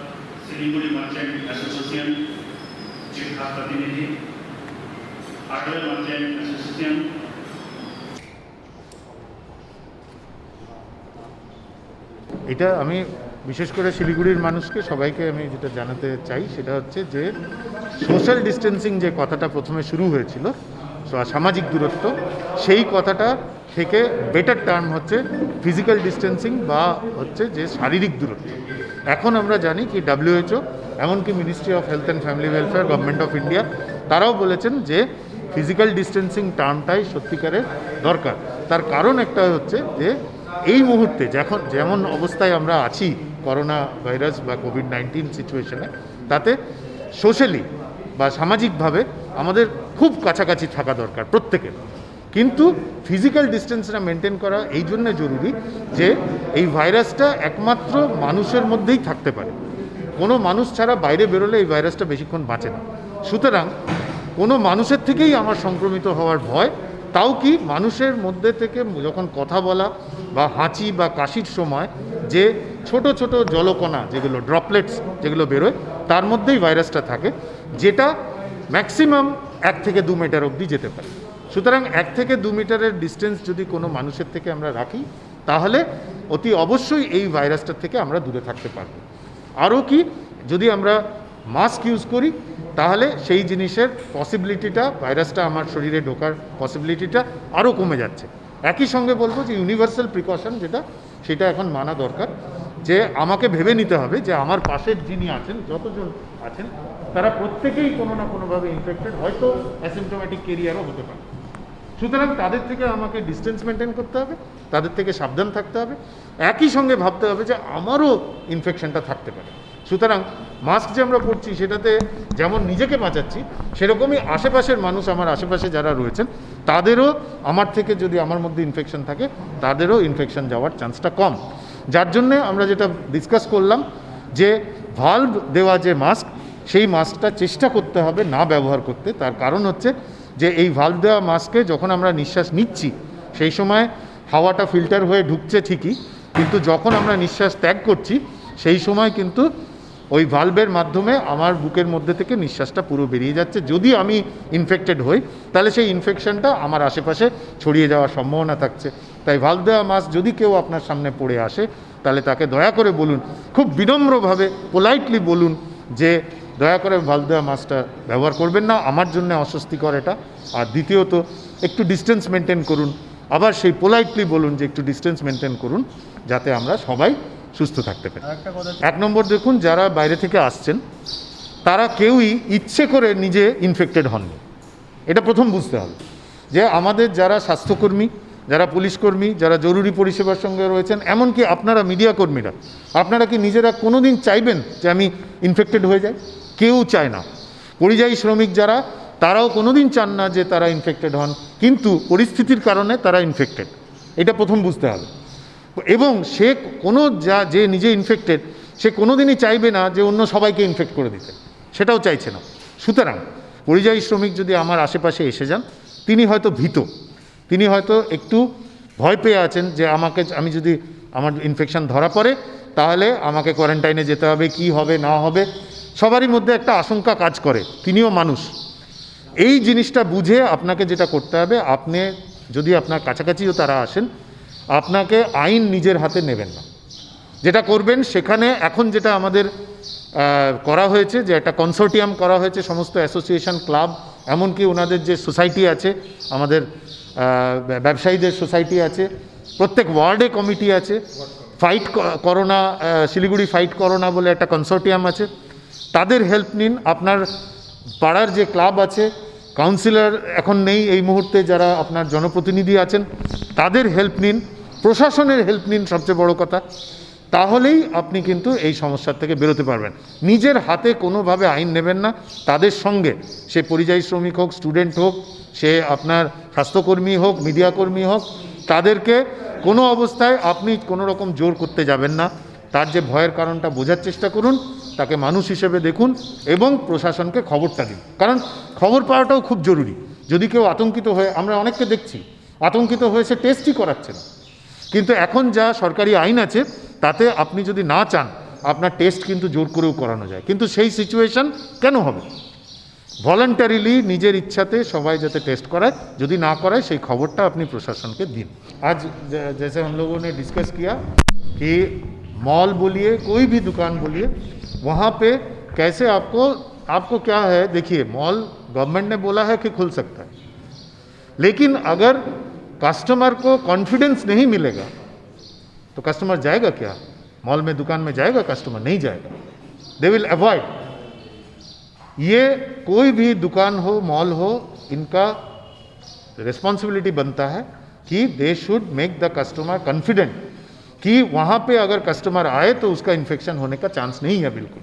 सिलीगुड़ी मर्चेंट एसोसिएशन के खास प्रतिनिधि, हार्डवेयर मर्चेंट एसोसिएशन এটা আমি বিশেষ করে শিলিগুড়ির মানুষকে সবাইকে আমি যেটা জানাতে চাই সেটা হচ্ছে যে সোশ্যাল ডিস্টেন্সিং যে কথাটা প্রথমে শুরু হয়েছিল, সামাজিক দূরত্ব, সেই কথাটা থেকে বেটার টার্ম হচ্ছে ফিজিক্যাল ডিস্টেন্সিং বা হচ্ছে যে শারীরিক দূরত্ব। এখন আমরা জানি কি WHO, এমনকি ministry of health and family welfare, government of India, তারাও বলেছেন যে ফিজিক্যাল ডিস্টেন্সিং টার্মটাই সত্যিকারের দরকার। তার কারণ একটা হচ্ছে যে এই মুহূর্তে যেমন অবস্থায় আমরা আছি করোনা ভাইরাস বা কোভিড-19 সিচুয়েশনে, তাতে সোশ্যালি বা সামাজিকভাবে আমাদের খুব কাছাকাছি থাকা দরকার প্রত্যেকের। কিন্তু ফিজিক্যাল ডিস্টেন্সটা মেনটেন করা এই জন্য জরুরি যে এই ভাইরাসটা একমাত্র মানুষের মধ্যেই থাকতে পারে, কোনো মানুষ ছাড়া বাইরে বেরোলে এই ভাইরাসটা বেশিক্ষণ বাঁচে না। সুতরাং কোনো মানুষের থেকেই আমার সংক্রমিত হওয়ার ভয়, তাও কি মানুষের মধ্যে থেকে যখন কথা বলা বা হাঁচি বা কাশির সময় যে ছোট ছোট জলকণা যেগুলো ড্রপলেটস যেগুলো বেরোয়, তার মধ্যেই ভাইরাসটা থাকে, যেটা ম্যাক্সিমাম 1 থেকে 2 মিটার অবধি যেতে পারে। সুতরাং 1 থেকে 2 মিটারের ডিস্টেন্স যদি কোনো মানুষের থেকে আমরা রাখি, তাহলে অতি অবশ্যই এই ভাইরাসটার থেকে আমরা দূরে থাকতে পারব। আরও কি, যদি আমরা মাস্ক ইউজ করি তাহলে সেই জিনিসের পসিবিলিটিটা, ভাইরাসটা আমার শরীরে ঢোকার পসিবিলিটিটা আরও কমে যাচ্ছে। একই সঙ্গে বলবো যে ইউনিভার্সাল প্রিকশন সেটা এখন মানা দরকার, যে আমাকে ভেবে নিতে হবে যে আমার পাশের যিনি আছেন, যতজন আছেন, তারা প্রত্যেকেই কোনো না কোনোভাবে ইনফেক্টেড, হয়তো অ্যাসিমটোম্যাটিক ক্যারিয়ারও হতে পারে। সুতরাং তাদের থেকে আমাকে ডিস্টেন্স মেনটেন করতে হবে, তাদের থেকে সাবধান থাকতে হবে, একই সঙ্গে ভাবতে হবে যে আমারও ইনফেকশনটা থাকতে পারে। সুতরাং মাস্ক যে আমরা পরছি সেটাতে যেমন নিজেকে বাঁচাচ্ছি, সেরকমই আশেপাশের মানুষ, আমার আশেপাশে যারা রয়েছেন, তাদেরও আমার থেকে যদি আমার মধ্যে ইনফেকশন থাকে, তাদেরও ইনফেকশন যাওয়ার চান্সটা কম। যার জন্যে আমরা যেটা ডিসকাস করলাম যে ভালভ দেওয়া যে মাস্ক, সেই মাস্কটা চেষ্টা করতে হবে না ব্যবহার করতে। তার কারণ হচ্ছে যে এই ভালভ দেওয়া মাস্কে যখন আমরা নিঃশ্বাস নিচ্ছি, সেই সময় হাওয়াটা ফিল্টার হয়ে ঢুকছে ঠিকই, কিন্তু যখন আমরা নিঃশ্বাস ত্যাগ করছি, সেই সময় কিন্তু ওই ভালভের মাধ্যমে আমার বুকের মধ্যে থেকে নিঃশ্বাসটা পুরো বেরিয়ে যাচ্ছে। যদি আমি ইনফেক্টেড হই, তাহলে সেই ইনফেকশনটা আমার আশেপাশে ছড়িয়ে যাওয়ার সম্ভাবনা থাকছে। তাই ভালভ দেওয়া মাস্ক যদি কেউ আপনার সামনে পড়ে আসে, তাহলে তাকে দয়া করে বলুন, খুব বিনম্রভাবে পোলাইটলি বলুন যে দয়া করে ভালভ দেওয়া মাস্কটা ব্যবহার করবেন না, আমার জন্য অস্বস্তিকর এটা। আর দ্বিতীয়ত, একটু ডিস্টেন্স মেনটেন করুন। আবার সেই পোলাইটলি বলুন যে একটু ডিস্টেন্স মেনটেন করুন, যাতে আমরা সবাই সুস্থ থাকতে পারি। 1 নম্বর, দেখুন, যারা বাইরে থেকে আসছেন তারা কেউই ইচ্ছে করে নিজে ইনফেক্টেড হননি। এটা প্রথম বুঝতে হবে যে আমাদের যারা স্বাস্থ্যকর্মী, যারা পুলিশকর্মী, যারা জরুরি পরিষেবার সঙ্গে রয়েছেন, এমনকি আপনারা মিডিয়া কর্মীরা, আপনারা কি নিজেরা কোনো দিন চাইবেন যে আমি ইনফেক্টেড হয়ে যাই? কেউ চায় না। পরিযায়ী শ্রমিক যারা, তারাও কোনো দিন চান না যে তারা ইনফেক্টেড হন, কিন্তু পরিস্থিতির কারণে তারা ইনফেক্টেড। এটা প্রথম বুঝতে হবে। এবং সে যে নিজে ইনফেক্টেড, সে কোনো দিনই চাইবে না যে অন্য সবাইকে ইনফেক্ট করে দিতে, সেটাও চাইছে না। সুতরাং পরিযায়ী শ্রমিক যদি আমার আশেপাশে এসে যান, তিনি হয়তো ভীত, তিনি হয়তো একটু ভয় পেয়ে আছেন যে আমি যদি আমার ইনফেকশন ধরা পড়ে, তাহলে আমাকে কোয়ারেন্টাইনে যেতে হবে, কি হবে না হবে, সবারই মধ্যে একটা আশঙ্কা কাজ করে। তিনিও মানুষ। এই জিনিসটা বুঝে আপনাকে যেটা করতে হবে, আপনি যদি আপনার কাছাকাছিও তারা আসেন, আপনাকে আইন নিজের হাতে নেবেন না। যেটা করবেন, সেখানে এখন যেটা আমাদের করা হয়েছে, যে একটা কনসোর্টিয়াম করা হয়েছে, সমস্ত অ্যাসোসিয়েশন, ক্লাব, এমনকি ওনাদের যে সোসাইটি আছে, আমাদের ব্যবসায়ীদের সোসাইটি আছে, প্রত্যেক ওয়ার্ডে কমিটি আছে, fight corona, Siliguri fight corona বলে একটা কনসোর্টিয়াম আছে, তাদের হেল্প নিন। আপনার পাড়ার যে ক্লাব আছে, কাউন্সিলর এখন নেই এই মুহূর্তে, যারা আপনার জনপ্রতিনিধি আছেন, তাদের হেল্প নিন, প্রশাসনের হেল্প নিন, সবচেয়ে বড় কথা। তাহলেই আপনি কিন্তু এই সমস্যার থেকে বেরোতে পারবেন। নিজের হাতে কোনোভাবে আইন নেবেন না। তাদের সঙ্গে, সে পরিযায়ী শ্রমিক হোক, স্টুডেন্ট হোক, সে আপনার স্বাস্থ্যকর্মী হোক, মিডিয়াকর্মী হোক, তাদেরকে কোনো অবস্থায় আপনি কোনো রকম জোর করতে যাবেন না। তার যে ভয়ের কারণটা বোঝার চেষ্টা করুন, তাকে মানুষ হিসেবে দেখুন এবং প্রশাসনকে খবরটা দিন। কারণ খবর পাওয়াটাও খুব জরুরি। যদি কেউ আতঙ্কিত হয়ে, আমরা অনেককে দেখছি আতঙ্কিত হয়ে সে টেস্টই করাচ্ছে না, কিন্তু এখন যা সরকারি আইন আছে, তাতে আপনি যদি না চান, আপনার টেস্ট কিন্তু জোর করেও করানো যায়। কিন্তু সেই সিচুয়েশন কেন হবে? ভলান্টারিলি, নিজের ইচ্ছাতে সবাই যাতে টেস্ট করায়, যদি না করায় সেই খবরটা আপনি প্রশাসনকে দিন। आज जैसे हम लोगों ने डिस्कस किया कि मॉल बोलिए, कोई भी दुकान बोलिए, वहाँ पे कैसे आपको क्या है, देखिए मॉल गवर्नमेंट ने बोला है कि खुल सकता है, लेकिन अगर कस्टमर को कॉन्फिडेंस नहीं मिलेगा तो कस्टमर जाएगा क्या मॉल में, दुकान में जाएगा? कस्टमर नहीं जाएगा, दे विल अवॉइड। ये कोई भी दुकान हो, मॉल हो, इनका रिस्पॉन्सिबिलिटी बनता है कि they should make the customer confident कि वहाँ पे अगर कस्टमर आए तो उसका इन्फेक्शन होने का चांस नहीं है बिल्कुल।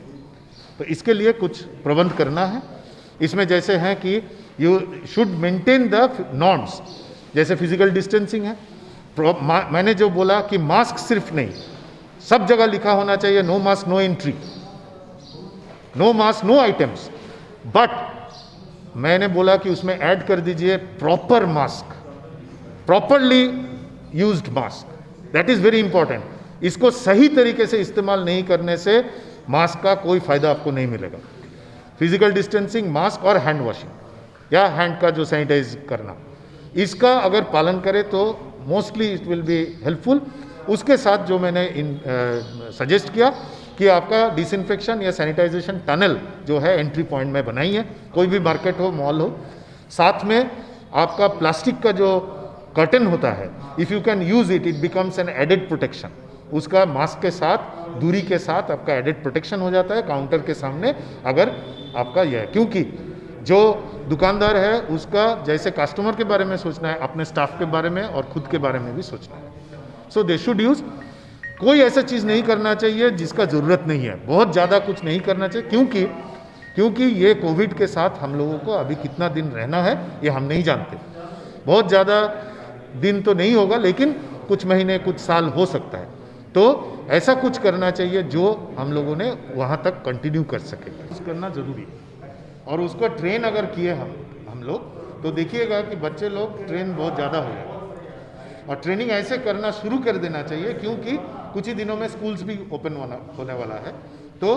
तो इसके लिए कुछ प्रबंध करना है। इसमें जैसे है कि you should maintain the norms, जैसे फिजिकल डिस्टेंसिंग है। मैंने जो बोला कि मास्क सिर्फ नहीं, सब जगह लिखा होना चाहिए no mask no entry, no mask no items, but मैंने बोला कि उसमें ऐड कर दीजिए proper mask, properly used mask, that is very important. इसको सही तरीके से इस्तेमाल नहीं करने से मास्क का कोई फायदा आपको नहीं मिलेगा। फिजिकल डिस्टेंसिंग, मास्क और हैंड वॉशिंग या हैंड का जो सैनिटाइज करना, इसका अगर पालन करें तो mostly it will be helpful. उसके साथ जो मैंने सजेस्ट किया कि आपका डिसइंफेक्शन या सैनिटाइजेशन टनल जो है एंट्री पॉइंट में बनाइए, कोई भी मार्केट हो, मॉल हो। साथ में आपका प्लास्टिक का जो कर्टन होता है, if you can use it, it becomes an added protection. उसका मास्क के साथ, दूरी के साथ आपका एडेड प्रोटेक्शन हो जाता है काउंटर के सामने अगर आपका यह है, क्योंकि जो दुकानदार है उसका जैसे कस्टमर के बारे में सोचना है, अपने स्टाफ के बारे में और खुद के बारे में भी सोचना है। सो दे शुड यूज़, कोई ऐसा चीज़ नहीं करना चाहिए जिसका ज़रूरत नहीं है, बहुत ज़्यादा कुछ नहीं करना चाहिए, क्योंकि ये कोविड के साथ हम लोगों को अभी कितना दिन रहना है ये हम नहीं जानते। बहुत ज़्यादा दिन तो नहीं होगा, लेकिन कुछ महीने, कुछ साल हो सकता है। तो ऐसा कुछ करना चाहिए जो हम लोगों ने वहाँ तक कंटिन्यू कर सके, कुछ करना ज़रूरी है। और उसको ट्रेन अगर किए हम लोग तो देखिएगा कि बच्चे लोग ट्रेन बहुत ज़्यादा हो जाएगा। और ट्रेनिंग ऐसे करना शुरू कर देना चाहिए, क्योंकि कुछ ही दिनों में स्कूल्स भी ओपन होने वाला है, तो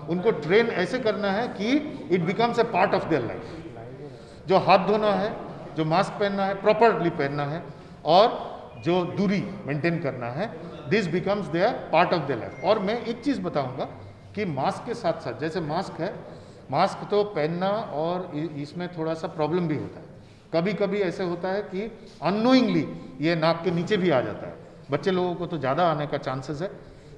उनको ट्रेन ऐसे करना है कि it becomes a part of their life. जो हाथ धोना है, जो मास्क पहनना है, प्रॉपरली पहनना है, और जो दूरी मेंटेन करना है, this becomes there part of their life. और मैं एक चीज़ बताऊंगा कि मास्क के साथ साथ, जैसे मास्क है, मास्क तो पहनना और इसमें थोड़ा सा प्रॉब्लम भी होता है। कभी कभी ऐसे होता है कि अननोइंगली ये नाक के नीचे भी आ जाता है, बच्चे लोगों को तो ज़्यादा आने का चांसेस है।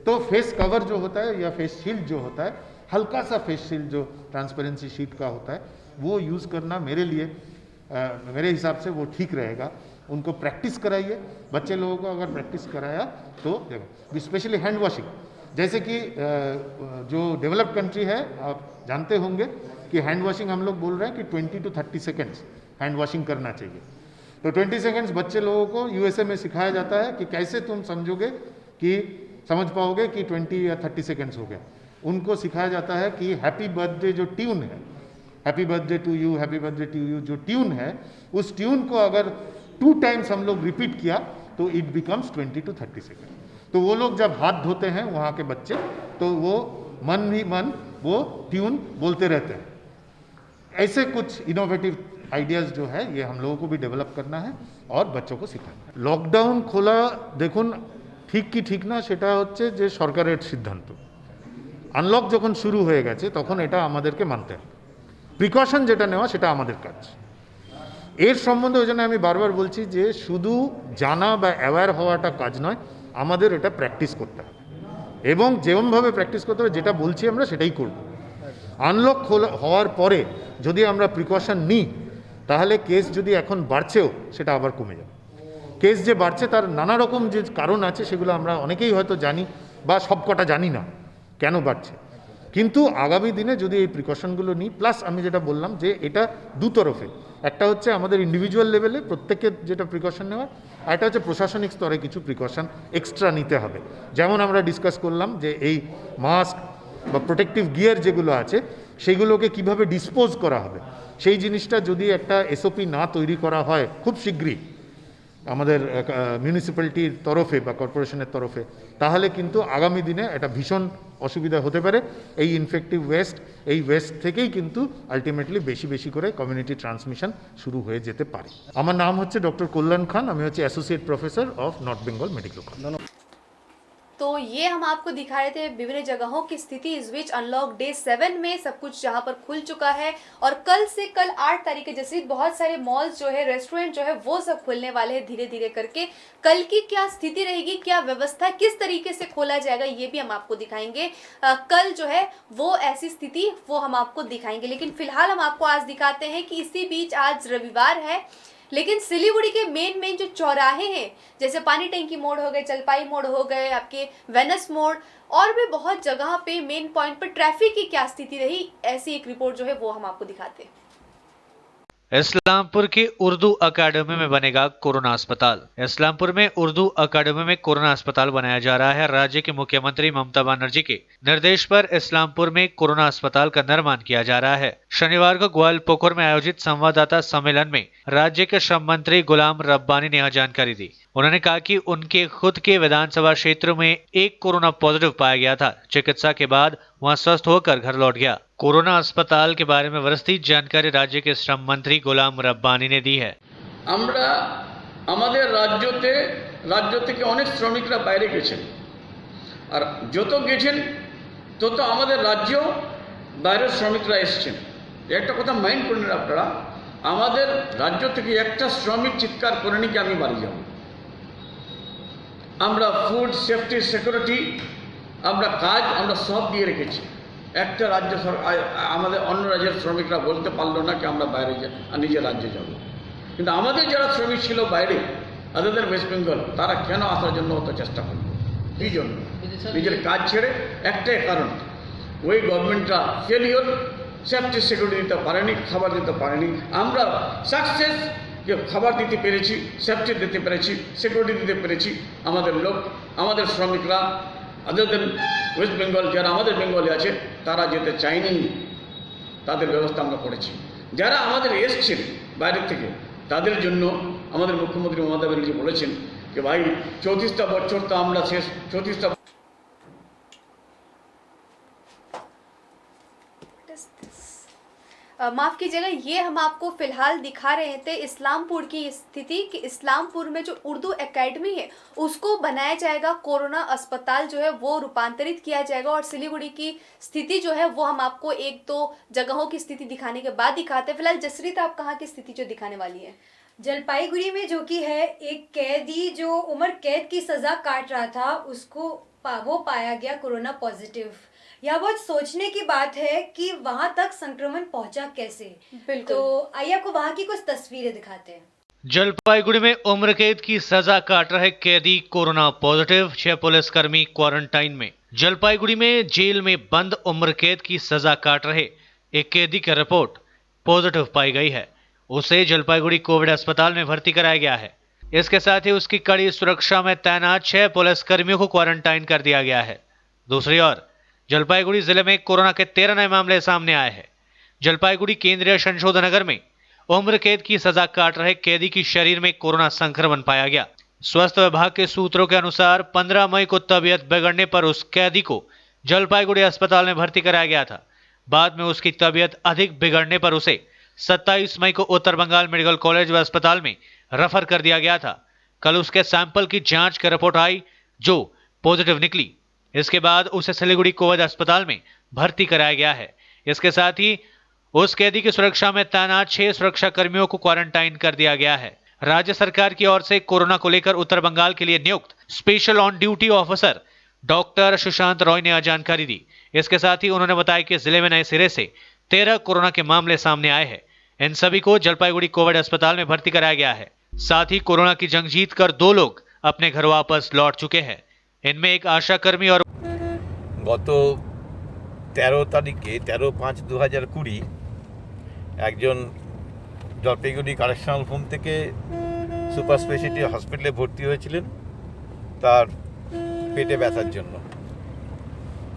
तो फेस कवर जो होता है या फेस शील्ड जो होता है, हल्का सा फेस शील्ड जो ट्रांसपेरेंसी शीट का होता है, वो यूज़ करना मेरे हिसाब से वो ठीक रहेगा। उनको प्रैक्टिस कराइए, बच्चे लोगों को अगर प्रैक्टिस कराया तो देखो, स्पेशली हैंड वॉशिंग, जैसे कि जो डेवलप्ड कंट्री है, आप जानते होंगे कि हैंड वॉशिंग हम लोग बोल रहे हैं कि 20 to 30 सेकेंड्स हैंड वॉशिंग करना चाहिए। तो 20 सेकेंड्स बच्चे लोगों को यूएसए में सिखाया जाता है कि कैसे तुम समझ पाओगे कि 20 या 30 सेकेंड्स हो गया। उनको सिखाया जाता है कि हैप्पी बर्थडे जो ट्यून है, happy birthday to you, happy birthday to you जो ट्यून है, उस ट्यून को अगर 2 टाइम्स हम लोग रिपीट किया तो इट बिकम्स 20 to 30 सेकेंड। तो वो लोग जब हाथ धोते हैं वहाँ के बच्चे, तो वो मन ही मन वो ट्यून बोलते रहते हैं। ऐसे कुछ इनोवेटिव आइडियाज़ जो है ये हम लोगों को भी डेवलप करना है और बच्चों को सिखाना है। लॉकडाउन खोला देखुन ठीक কি ঠিক না সেটা হচ্ছে যে সরকারের সিদ্ধান্ত। আনলক যখন শুরু হয়ে গেছে তখন এটা আমাদেরকে মানতে হবে, প্রিকশন যেটা নেওয়া সেটা আমাদের কাজ। এর সম্বন্ধে ওই জন্য আমি বারবার বলছি যে শুধু জানা বা অ্যাওয়্যার হওয়াটা কাজ নয়, আমাদের এটা প্র্যাকটিস করতে হবে এবং যেমনভাবে প্র্যাকটিস করতে হবে যেটা বলছি আমরা সেটাই করব। আনলক হওয়ার পরে যদি আমরা প্রিকশন নিই তাহলে কেস যদি এখন বাড়ছেও সেটা আবার কমে যাবে। কেস যে বাড়ছে তার নানা রকম যে কারণ আছে সেগুলো আমরা অনেকেই হয়তো জানি বা সবকটা জানি না কেন বাড়ছে, কিন্তু আগামী দিনে যদি এই প্রিকশনগুলো নিই, প্লাস আমি যেটা বললাম যে এটা দুতরফে, একটা হচ্ছে আমাদের ইন্ডিভিজুয়াল লেভেলে প্রত্যেকের যেটা প্রিকশন নেওয়া, আর একটা হচ্ছে প্রশাসনিক স্তরে কিছু প্রিকশন এক্সট্রা নিতে হবে। যেমন আমরা ডিসকাস করলাম যে এই মাস্ক বা প্রোটেক্টিভ গিয়ার যেগুলো আছে সেগুলোকে কিভাবে ডিসপোজ করা হবে, সেই জিনিসটা যদি একটা এসওপি না তৈরি করা হয় খুব শীঘ্রই আমাদের মিউনিসিপ্যালিটির তরফে বা কর্পোরেশনের তরফে, তাহলে কিন্তু আগামী দিনে এটা ভীষণ অসুবিধা হতে পারে। এই ইনফেক্টিভ ওয়েস্ট থেকেই কিন্তু আলটিমেটলি বেশি করে কমিউনিটি ট্রান্সমিশন শুরু হয়ে যেতে পারে। আমার নাম হচ্ছে ডক্টর কল্যাণ খান, আমি হচ্ছে associate professor of north Bengal medical college. तो ये हम आपको दिखा रहे थे विभिन्न जगहों की स्थिति। इस बीच अनलॉक डे 7 में सब कुछ जहां पर खुल चुका है और कल से कल 8 तारीख के जैसे बहुत सारे मॉल्स जो है, रेस्टोरेंट जो है वो सब खुलने वाले हैं धीरे धीरे करके। कल की क्या स्थिति रहेगी, क्या व्यवस्था, किस तरीके से खोला जाएगा, ये भी हम आपको दिखाएंगे। कल जो है वो ऐसी स्थिति वो हम आपको दिखाएंगे, लेकिन फिलहाल हम आपको आज दिखाते हैं कि इसी बीच आज रविवार है, लेकिन सिलीगुड़ी के मेन जो चौराहे हैं, जैसे पानी टंकी मोड़ हो गए, जलपाई मोड़ हो गए, आपके वेनस मोड़, और भी बहुत जगह पे मेन पॉइंट पर ट्रैफिक की क्या स्थिति रही, ऐसी एक रिपोर्ट जो है वो हम आपको दिखाते हैं। इस्लामपुर की उर्दू अकादमी में बनेगा कोरोना अस्पताल। इस्लामपुर में उर्दू अकादमी में कोरोना अस्पताल बनाया जा रहा है। राज्य के मुख्यमंत्री ममता बनर्जी के निर्देश पर इस्लामपुर में कोरोना अस्पताल का निर्माण किया जा रहा है। शनिवार को ग्वालपोखर में आयोजित संवाददाता सम्मेलन में राज्य के श्रम मंत्री गुलाम रब्बानी ने यह जानकारी दी। उन्होंने कहा कि उनके खुद के विधानसभा क्षेत्र में एक कोरोना पॉजिटिव पाया गया था। चिकित्सा के बाद वहां स्वस्थ होकर घर लौट गया। कोरोना अस्पताल के बारे में विस्तृत जानकारी राज्य के श्रम मंत्री गुलाम रब्बानी ने दी है। আমরা আমাদের রাজ্য থেকে অনেক শ্রমিকরা বাইরে গেছেন, আর যত গেছেন তত আমাদের রাজ্যেও বাইরের শ্রমিকরা এসেছেন। একটা কথা মাইন্ড করে নিন আপনারা, আমাদের রাজ্য থেকে একটা শ্রমিক চিৎকার করেনি কি আমি বাড়ি যাব। আমরা ফুড সেফটি সিকিউরিটি আমরা কাজ আমরা সব দিয়ে রেখেছি। একটা রাজ্য আমাদের অন্য রাজ্যের শ্রমিকরা বলতে পারলো না কি আমরা বাইরে নিজের রাজ্যে যাব। কিন্তু আমাদের যারা শ্রমিক ছিল বাইরে আদার দেন ওয়েস্ট বেঙ্গল, তারা কেন আসার জন্য অত চেষ্টা করলো? কী জন্য? নিজের কাজ ছেড়ে একটাই কারণ, ওই গভর্নমেন্টরা ফেলিওর, সেফটি সিকিউরিটি দিতে পারেনি, খাবার দিতে পারেনি। আমরা সাকসেস যে খাবার দিতে পেরেছি, সেফটি দিতে পেরেছি, সিকিউরিটি দিতে পেরেছি। আমাদের লোক, আমাদের শ্রমিকরা আদার দেন ওয়েস্ট বেঙ্গল যারা আমাদের বেঙ্গলে আছে তারা যেতে চায়নি, তাদের ব্যবস্থা আমরা করেছি। যারা আমাদের এসছেন বাইরের থেকে তাদের জন্য আমাদের মুখ্যমন্ত্রী মমতা ব্যানার্জি বলেছেন যে ভাই 34টা বছর তো আমরা শেষ 34টা माफ़ कीजिएगा, ये हम आपको फ़िलहाल दिखा रहे थे इस्लामपुर की स्थिति कि इस्लामपुर में जो उर्दू एकेडमी है उसको बनाया जाएगा, कोरोना अस्पताल जो है वो रूपांतरित किया जाएगा। और सिलीगुड़ी की स्थिति जो है वो हम आपको एक दो जगहों की स्थिति दिखाने के बाद दिखाते हैं। फिलहाल जसरीत, आप कहाँ की स्थिति जो दिखाने वाली है? जलपाईगुड़ी में जो कि है एक कैदी जो उम्र कैद की सज़ा काट रहा था, उसको वो पाया गया कोरोना पॉजिटिव। यह बहुत सोचने की बात है कि वहां तक संक्रमण पहुंचा कैसे। तो आइए आपको वहां की कुछ तस्वीरें दिखाते हैं। जलपाईगुड़ी में उम्र कैद की सजा काट रहे कैदी कोरोना पॉजिटिव, 6 पुलिसकर्मी क्वारंटाइन में। जलपाईगुड़ी में जेल में बंद उम्र कैद की सजा काट रहे एक कैदी की रिपोर्ट पॉजिटिव पाई गई है। उसे जलपाईगुड़ी कोविड अस्पताल में भर्ती कराया गया है। इसके साथ ही उसकी कड़ी सुरक्षा में तैनात 6 पुलिसकर्मियों को क्वारंटाइन कर दिया गया है। दूसरी ओर जलपाईगुड़ी जिले में कोरोना के 13 नए मामले सामने आए हैं। जलपाईगुड़ी केंद्रीय संशोधन नगर में उम्र कैद की सजा काट रहे कैदी की शरीर में कोरोना संक्रमण पाया गया। स्वास्थ्य विभाग के सूत्रों के अनुसार 15 मई को तबीयत बिगड़ने पर उस कैदी को जलपाईगुड़ी अस्पताल में भर्ती कराया गया था। बाद में उसकी तबीयत अधिक बिगड़ने पर उसे 27 मई को उत्तर बंगाल मेडिकल कॉलेज व अस्पताल में रेफर कर दिया गया था। कल उसके सैंपल की जांच की रिपोर्ट आई जो पॉजिटिव निकली। इसके बाद उसे सिलीगुड़ी कोविड अस्पताल में भर्ती कराया गया है। इसके साथ ही उस कैदी की सुरक्षा में तैनात 6 सुरक्षा कर्मियों को क्वारंटाइन कर दिया गया है। राज्य सरकार की ओर से कोरोना को लेकर उत्तर बंगाल के लिए नियुक्त special on duty officer doctor Sushant Roy ने यह जानकारी दी। इसके साथ ही उन्होंने बताया कि जिले में नए सिरे से 13 कोरोना के मामले सामने आए हैं। इन सभी को जलपाईगुड़ी कोविड अस्पताल में भर्ती कराया गया है। साथ ही कोरोना की जंग जीत कर 2 लोग अपने घर वापस लौट चुके हैं। इनमें एक आशा कर्मी और गत 13 তারিখে 13/5/2020 একজন জলপাইগুড়ি কারেকশনাল হোম থেকে সুপার স্পেশালিটি হসপিটালে ভর্তি হয়েছিলেন তার পেটে ব্যথার জন্য।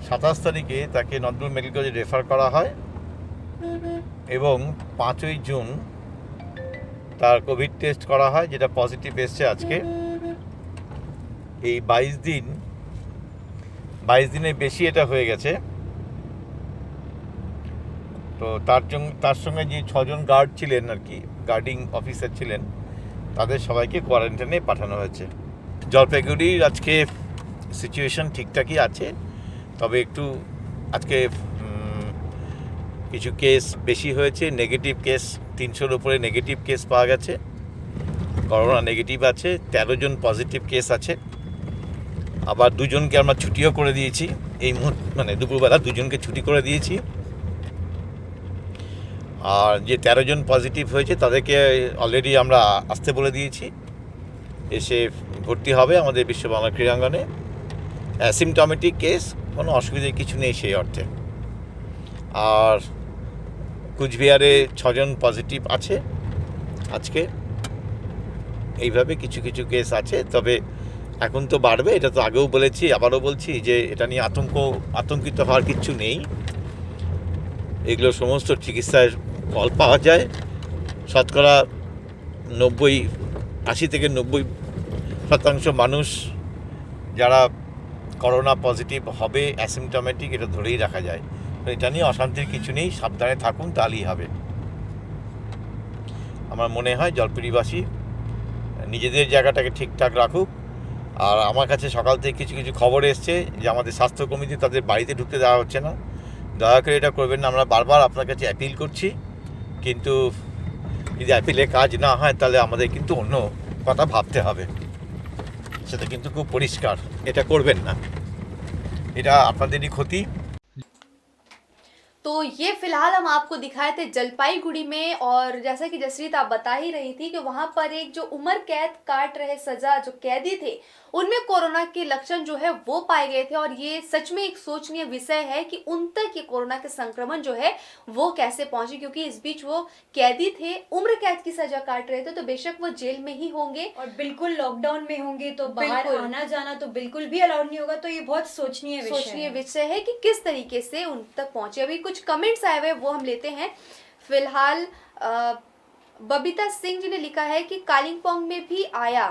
27 তারিখে তাকে নর্থবেঙ্গল মেডিকেল কলেজে রেফার করা হয় এবং 5ই জুন তার কোভিড টেস্ট করা হয় যেটা পজিটিভ এসছে আজকে। এই 22 দিনের বেশি এটা হয়ে গেছে। তো তার সঙ্গে যে 6 জন গার্ড ছিলেন আর কি, গার্ডিং অফিসার ছিলেন, তাদের সবাইকে কোয়ারেন্টাইনে পাঠানো হয়েছে। জলপাইগুড়ির আজকে সিচুয়েশন ঠিকঠাকই আছে, তবে একটু আজকে কিছু কেস বেশি হয়েছে, নেগেটিভ কেস 300-র উপরে নেগেটিভ কেস পাওয়া গেছে, করোনা নেগেটিভ আছে, 13 জন পজিটিভ কেস আছে। আবার 2 জনকে আমরা ছুটিও করে দিয়েছি, এই মুহূর্তে মানে দুপুরবেলা 2 জনকে ছুটি করে দিয়েছি। আর যে 13 জন পজিটিভ হয়েছে তাদেরকে অলরেডি আমরা আসতে বলে দিয়েছি, এসে ভর্তি হবে আমাদের বিশ্ব বাংলা ক্রীড়াঙ্গনে। অ্যাসিমটমেটিক কেস, কোনো অসুবিধার কিছু নেই সেই অর্থে। আর কুচবিহারে 6 জন পজিটিভ আছে আজকে, এইভাবে কিছু কিছু কেস আছে। তবে এখন তো বাড়বে, এটা তো আগেও বলেছি, আবারও বলছি যে এটা নিয়ে আতঙ্কিত হওয়ার কিছু নেই। এগুলো সমস্ত চিকিৎসার ফল পাওয়া যায়। শতকরা 80 থেকে 90% মানুষ যারা করোনা পজিটিভ হবে অ্যাসিমটমেটিক, এটা ধরেই রাখা যায়। এটা নিয়ে অশান্তির কিছু নেই, সাবধানে থাকুন, তাহলেই হবে। আমার মনে হয় জলপাইগুড়িবাসী নিজেদের জায়গাটাকে ঠিকঠাক রাখুক। আর আমার কাছে সকাল থেকে কিছু কিছু খবর এসছে যে আমাদের স্বাস্থ্যকর্মীদের তাদের বাড়িতে ঢুকতে দেওয়া হচ্ছে না। দয়া করে এটা করবেন না, আমরা বারবার আপনার কাছে অ্যাপিল করছি। কিন্তু যদি অ্যাপিলে কাজ না হয় তাহলে আমাদের কিন্তু অন্য কথা ভাবতে হবে, সেটা কিন্তু খুব পরিষ্কার। এটা করবেন না, এটা আপনাদেরই ক্ষতি। तो ये फिलहाल हम आपको दिखाए थे जलपाईगुड़ी में, और जैसा कि जसरीत आप बता ही रही थी कि वहाँ पर एक जो उम्र कैद काट रहे सजा जो कैदी थे, उनमें कोरोना के लक्षण जो है वो पाए गए थे। और ये सच में एक सोचनीय विषय है कि उन तक ये कोरोना के संक्रमण जो है वो कैसे पहुंचे, क्योंकि इस बीच वो कैदी थे, उम्र कैद की सजा काट रहे थे, तो बेशक वो जेल में ही होंगे और बिल्कुल लॉकडाउन में होंगे, तो बाहर आना जाना तो बिल्कुल भी अलाउड नहीं होगा। तो ये बहुत सोचनीय विषय है कि किस तरीके से उन तक पहुंचे। अभी कुछ कमेंट्स आए हुए वो हम लेते हैं। फिलहाल बबीता सिंह जी ने लिखा है कि कालिंपोंग में भी आया।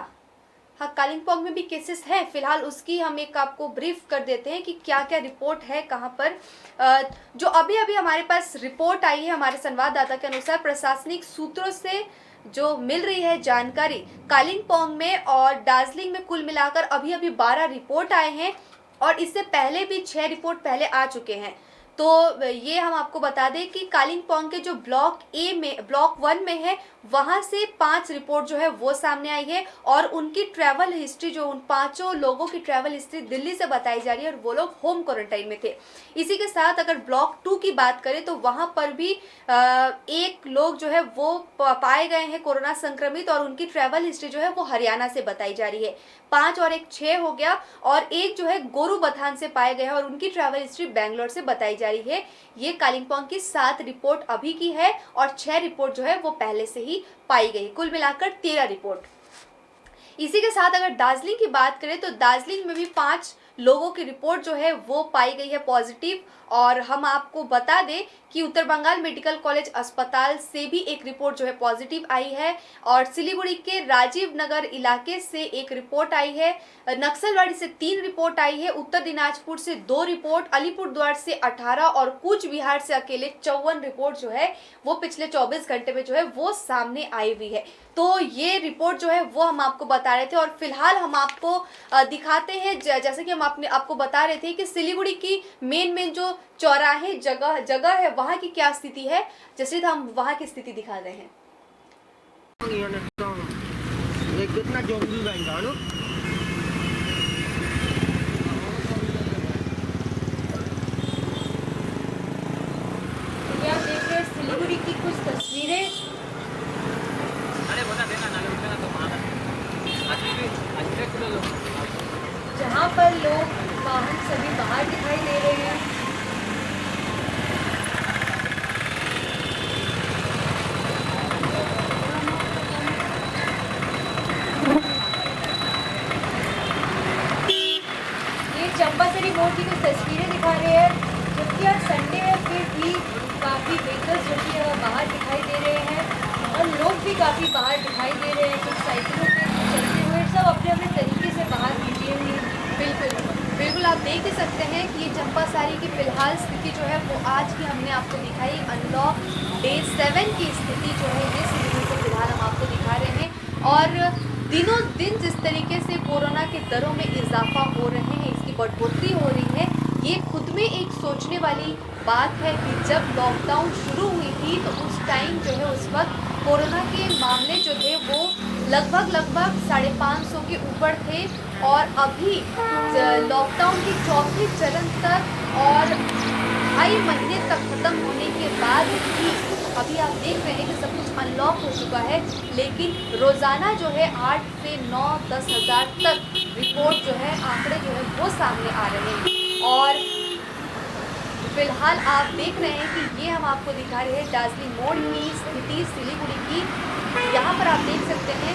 हाँ, कालिंपोंग में भी केसेस हैं। फिलहाल उसकी हम एक आपको ब्रीफ कर देते हैं कि क्या क्या रिपोर्ट है कहाँ पर। जो अभी अभी हमारे पास रिपोर्ट आई है हमारे संवाददाता के अनुसार, प्रशासनिक सूत्रों से जो मिल रही है जानकारी, कालिंपोंग में और दार्जिलिंग में कुल मिलाकर अभी अभी 12 रिपोर्ट आए हैं, और इससे पहले भी 6 रिपोर्ट पहले आ चुके हैं। तो ये हम आपको बता दें कि कालिंपोंग के जो ब्लॉक 1 में है, वहाँ से 5 रिपोर्ट जो है वो सामने आई है, और उनकी ट्रैवल हिस्ट्री जो उन 5 लोगों की ट्रैवल हिस्ट्री दिल्ली से बताई जा रही है, और वो लोग होम क्वारंटाइन में थे। इसी के साथ अगर ब्लॉक 2 की बात करें तो वहाँ पर भी 1 लोग जो है वो पाए गए हैं कोरोना संक्रमित, और उनकी ट्रैवल हिस्ट्री जो है वो हरियाणा से बताई जा रही है। 5 और 1 6 हो गया, और 1 जो है गोरुबथान से पाए गए हैं, और उनकी ट्रैवल हिस्ट्री बैंगलोर से बताई जा रही है। ये कालिंपोंग की 7 रिपोर्ट अभी की है, और 6 रिपोर्ट जो है वो पहले से ही पाई गई, कुल मिलाकर 13 रिपोर्ट। इसी के साथ अगर दार्जिलिंग की बात करें तो दार्जिलिंग में भी 5 लोगों की रिपोर्ट जो है वो पाई गई है पॉजिटिव। और हम आपको बता दें कि उत्तर बंगाल मेडिकल कॉलेज अस्पताल से भी एक रिपोर्ट जो है पॉजिटिव आई है, और सिलीगुड़ी के राजीव नगर इलाके से एक रिपोर्ट आई है, नक्सलवाड़ी से 3 रिपोर्ट आई है, उत्तर दिनाजपुर से 2 रिपोर्ट, अलीपुरद्वार से 18 और कूच बिहार से अकेले 54 रिपोर्ट जो है वो पिछले 24 घंटे में जो है वो सामने आई हुई है। तो ये रिपोर्ट जो है वो हम आपको बता रहे थे, और फिलहाल हम आपको दिखाते हैं जैसे कि हम आपको बता रहे थे कि सिलीगुड़ी की मेन जो चौराहे जगह है वहाँ की क्या स्थिति है। जैसे हम वहाँ की स्थिति दिखा रहे हैं। आप देख रहे हैं सिलीगुड़ी की कुछ तस्वीरें, जहाँ पर लोग वाहन सभी बाहर दिखाई दे रहे हैं। ये चंपासरी मोड़ की कुछ तस्वीरें दिखा रहे हैं, जबकि आज संडे है, फिर भी काफ़ी व्हीकल्स जो कि बाहर दिखाई दे रहे हैं, और लोग भी काफ़ी बाहर दिखाई दे रहे हैं, कुछ साइकिलों पे चलते हुए, सब अपने अपने तरीके से बाहर निकले हुए। बिल्कुल आप देख ही सकते हैं कि ये चंपासारी की फिलहाल स्थिति जो है वो आज की हमने आपको दिखाई। अनलॉक डे 7 की स्थिति जो है ये सिलीगुड़ी से फिलहाल हम आपको दिखा रहे हैं। और दिनों दिन जिस तरीके से कोरोना के दरों में इजाफा हो रहे हैं, इसकी बढ़ोतरी हो रही है, ये खुद में एक सोचने वाली बात है कि जब लॉकडाउन शुरू हुई थी तो उस टाइम जो है उस वक्त कोरोना के मामले जो थे वो लगभग 550 के ऊपर थे और अभी लॉकडाउन के चौथे चरण तक और 2.5 महीने तक ख़त्म होने के बाद भी अभी आप देख रहे हैं कि सब कुछ अनलॉक हो चुका है, लेकिन रोज़ाना जो है 8 से 9-10 हज़ार तक रिपोर्ट जो है आंकड़े जो है वो सामने आ रहे हैं। और फिलहाल आप देख रहे हैं कि ये हम आपको दिखा रहे हैं दार्जिलिंग मोड़ की स्थिति सिलीगुड़ी की। यहाँ पर आप देख सकते हैं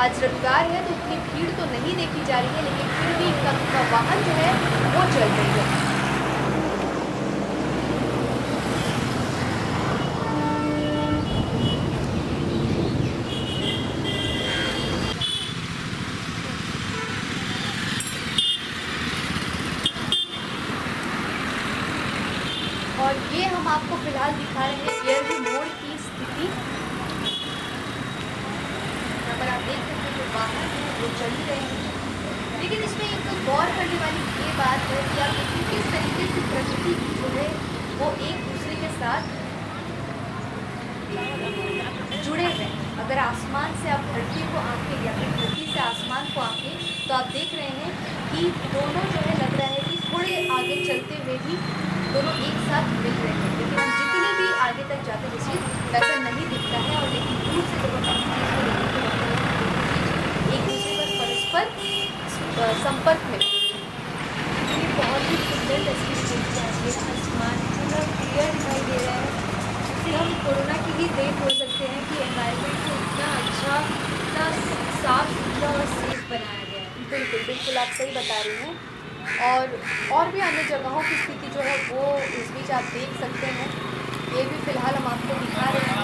आज रविवार है तो उतनी भीड़ तो नहीं देखी जा रही है, लेकिन फिर भी का वाहन जो है वो चल रही है। और ये हम आपको फिलहाल दिखा रहे हैं एयरवी मोड़ की स्थिति। यहाँ पर आप देख सकते हैं जो वाहन है वो चल ही रहे हैं, लेकिन इसमें एक गौर करने वाली ये बात है कि आप देखिए किस तरीके से प्रकृति जो है वो एक दूसरे के साथ जुड़े हुए हैं। अगर आसमान से आप धरती को आंकें या फिर धरती से आसमान को आंकें तो आप देख रहे हैं कि दोनों जो है लग रहा है कि थोड़े आगे चलते हुए भी दोनों एक साथ मिल रहे हैं, लेकिन हम जितने भी आगे तक जाते हैं वैसा नहीं दिखता है। और लेकिन दूर से जब हम एक दूसरे पर परस्पर संपर्क में ये बहुत ही सुंदर तस्वीर देखी जाती है। आसमान पूरा क्लियर दिखाई दे रहा है, इससे हम कोरोना की भी देख हो सकते हैं कि एनवायरनमेंट को इतना अच्छा, इतना साफ सुथरा और सेफ बनाया गया है। बिल्कुल बिल्कुल आप सही बता रही हैं। और भी अन्य जगहों की स्थिति जो है वो इस बीच आप देख सकते हैं। ये भी फिलहाल हम आपको दिखा रहे हैं।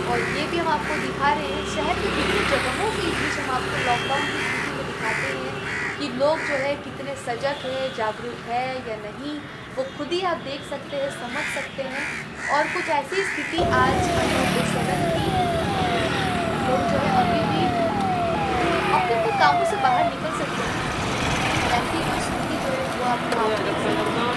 और ये भी हम आपको दिखा रहे हैं शहर की विभिन्न जगहों के बीच हम आपको लॉकडाउन की स्थिति को दिखाते हैं कि लोग जो है कितने सजग है, जागरूक है या नहीं, वो खुद ही आप देख सकते हैं, समझ सकते हैं। और कुछ ऐसी स्थिति आज सड़क की लोग जो है अभी भी अपने कामों से बाहर निकल सकते हैं, ऐसी स्थिति जो है वो आप देख सकते हैं।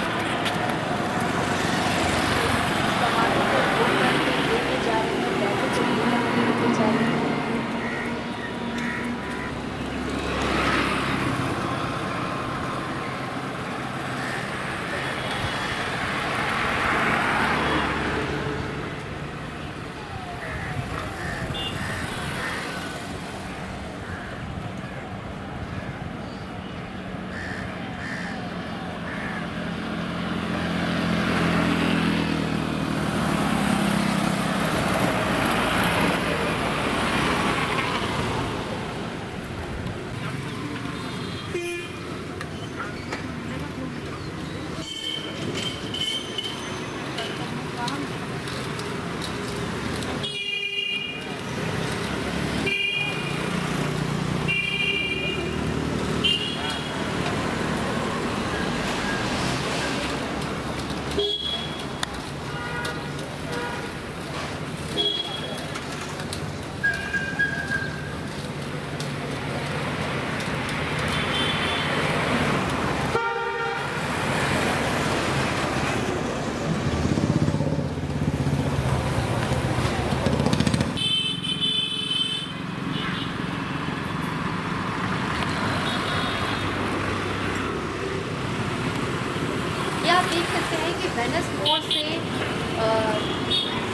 सामानों को ढोल करके लेके जा रहे हैं, बैठे चलिए लेके जा रहे हैं। आप देख सकते हैं कि वेनस मोड़ से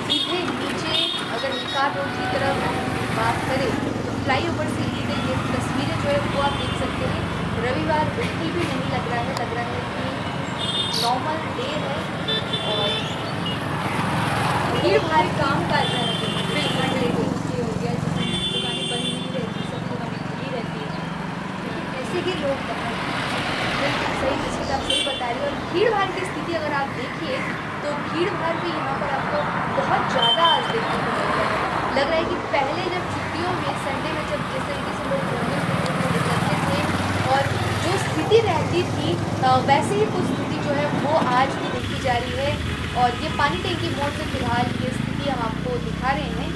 सीधे नीचे अगर निकाल रोड की तरफ बात करें तो फ्लाईओवर से ली गई ये तस्वीरें जो है वो आप देख सकते हैं। रविवार बिल्कुल भी नहीं लग रहा है कि नॉर्मल डे है और भीड़ भाड़ काम काज है। बिल्कुल हो गया, दुकानें बंद नहीं रहती, सब दुकानें खुली रहती है, लेकिन ऐसे ही लोग बाहर सही जैसे आप सही बता रही हो। और भीड़ भाड़ की स्थिति अगर आप देखिए तो भीड़ भाड़ भी यहाँ पर आपको बहुत ज़्यादा आज देखने को मिल रहा है। लग रहा है कि पहले जब छुट्टियों में संडे में जब जिस तरीके से लोग घूमने करते थे और जो स्थिति रहती थी वैसे ही कुछ स्थिति जो है वो आज भी देखी जा रही है। और ये पानी टैंकी मोड़ से फिलहाल ये स्थिति हम आपको दिखा रहे हैं,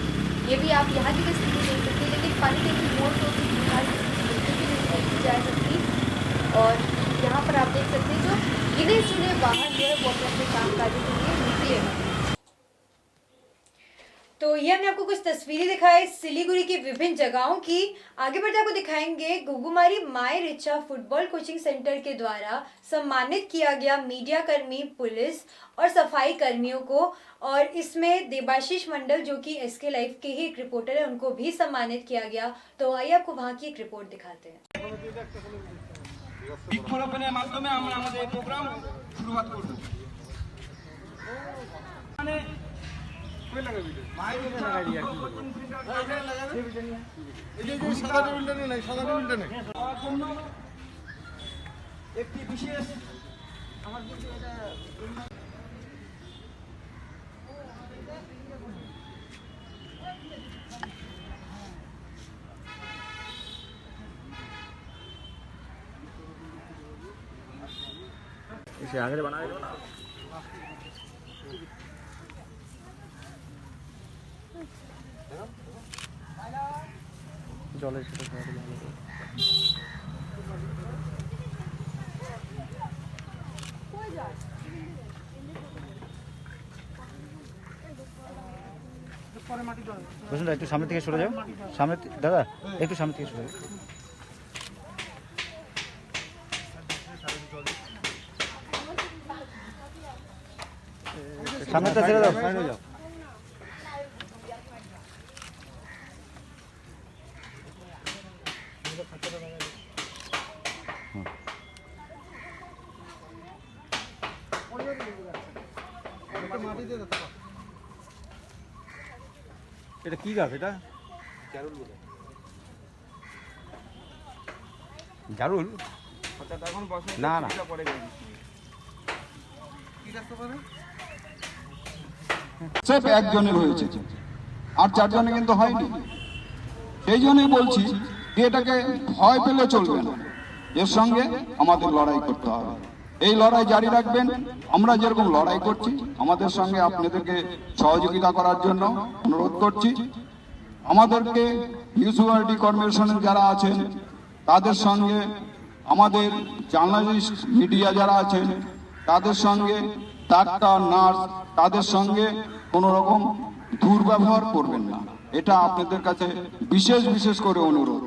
ये भी आप यहाँ की भी स्थिति देख सकते हैं, लेकिन पानी टैंकी मोड़ तो फिलहाल बिल्कुल भी नहीं देखी जा सकती। और यहाँ पर आप देख सकते हैं जो गिने चुने वाहन जो है वो अपने कामकाजों के लिए निकले हैं। तो ये हमने आपको कुछ तस्वीरें दिखाई सिलीगुड़ी की विभिन्न जगहों की। आगे बढ़ते आपको दिखाएंगे घुघुमारी माई रिचा फुटबॉल कोचिंग सेंटर के द्वारा सम्मानित किया गया मीडिया कर्मी, पुलिस और सफाई कर्मियों को। और इसमें देबाशीष मंडल जो कि SK लाइव के ही एक रिपोर्टर है, उनको भी सम्मानित किया गया। तो आइए आपको वहाँ की एक रिपोर्ट दिखाते हैं। বৃক্ষরোপণের মাধ্যমে আমরা আমাদের এই প্রোগ্রাম শুরুয়াত করব। মানে একটি বিশেষ আমার কিন্তু এটা इसे आगे बना दो ना। जलेर साथे ভালো বসুন একটু সামনে থেকে সরে যাও, সামনে দাদা একটু সামনে থেকে সরে যাও। সামনেটা ছেড়ে দাও, সাইডে যাও। এটা কি গাছ? এটা জারুল বলে। জারুল না না সেফ একজনের হয়েছে আর 4 জনে কিন্তু হয়নি। সেই জন্যই বলছি যে এটাকে ভয় পেলে চলবে না, এর সঙ্গে আমাদের লড়াই করতে হবে। এই লড়াই জারি রাখবেন। আমরা যেরকম লড়াই করছি আমাদের সঙ্গে আপনাদেরকে সহযোগিতা করার জন্য অনুরোধ করছি। আমাদেরকে মিউনিসিপ্যালিটি কর্পোরেশনের যারা আছেন তাদের সঙ্গে, আমাদের জার্নালিস্ট মিডিয়া যারা আছেন তাদের সঙ্গে, ডাক্তার, নার্স তাদের সঙ্গে কোনো রকম দুর্ব্যবহার করবেন না, এটা আপনাদের কাছে বিশেষ করে অনুরোধ।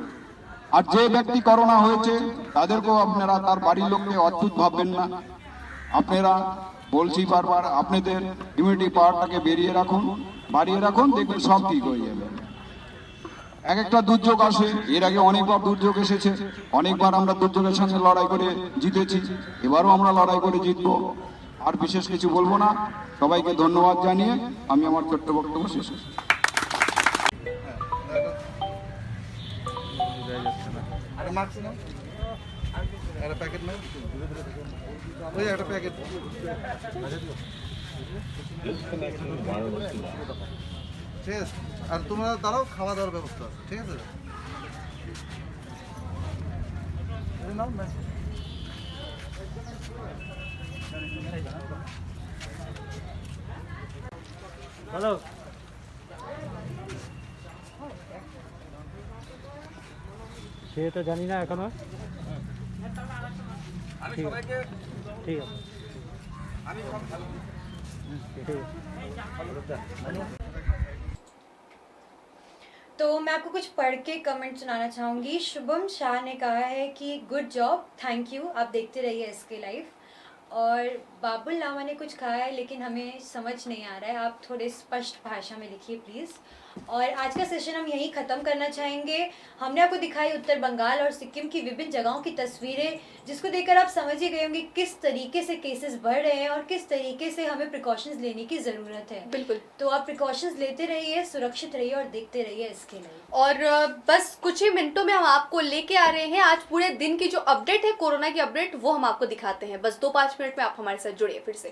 আর যে ব্যক্তি করোনা হয়েছে তাদেরকেও আপনারা তার বাড়ির লোককে অদ্ভুত ভাববেন না। আপনারা বলছি বারবার আপনাদের ইমিউনিটি পাওয়ারটাকে বাড়িয়ে রাখুন, দেখবেন সব ঠিক হয়ে যাবে। এক একটা দুর্যোগ আসে, এর আগে অনেকবার দুর্যোগ এসেছে, অনেকবার আমরা দুর্যোগের সঙ্গে লড়াই করে জিতেছি, এবারও আমরা লড়াই করে জিতবো। আর বিশেষ কিছু বলবো না, সবাইকে ধন্যবাদ জানিয়ে আমি আমার ছোট্ট বক্তব্য শেষ করছি। আর তোমরা দাঁড়াও, খাওয়া দাওয়ার ব্যবস্থা আছে, ঠিক আছে? হ্যালো, সে তো জানি না এখনো। ঠিক আছে, ঠিক আছে। तो मैं आपको कुछ पढ़ के कमेंट सुनाना चाहूँगी। शुभम शाह ने कहा है कि गुड जॉब, थैंक यू, आप देखते रहिए SK लाइव। और बाबुल लामा ने कुछ कहा है लेकिन हमें समझ नहीं आ रहा है, आप थोड़े स्पष्ट भाषा में लिखिए प्लीज़। और आज का सेशन हम यहीं ख़त्म करना चाहेंगे। हमने आपको दिखाई उत्तर बंगाल और सिक्किम की विभिन्न जगहों की तस्वीरें, जिसको देखकर आप समझ ही गए होंगे किस तरीके से केसेस बढ़ रहे हैं और किस तरीके से हमें प्रिकॉशंस लेने की ज़रूरत है। बिल्कुल, तो आप प्रिकॉशंस लेते रहिए, सुरक्षित रहिए और देखते रहिए SK लाइव। और बस कुछ ही मिनटों में हम आपको लेके आ रहे हैं आज पूरे दिन की जो अपडेट है, कोरोना की अपडेट, वो हम आपको दिखाते हैं। बस 2-5 मिनट में आप हमारे साथ जुड़िए फिर से।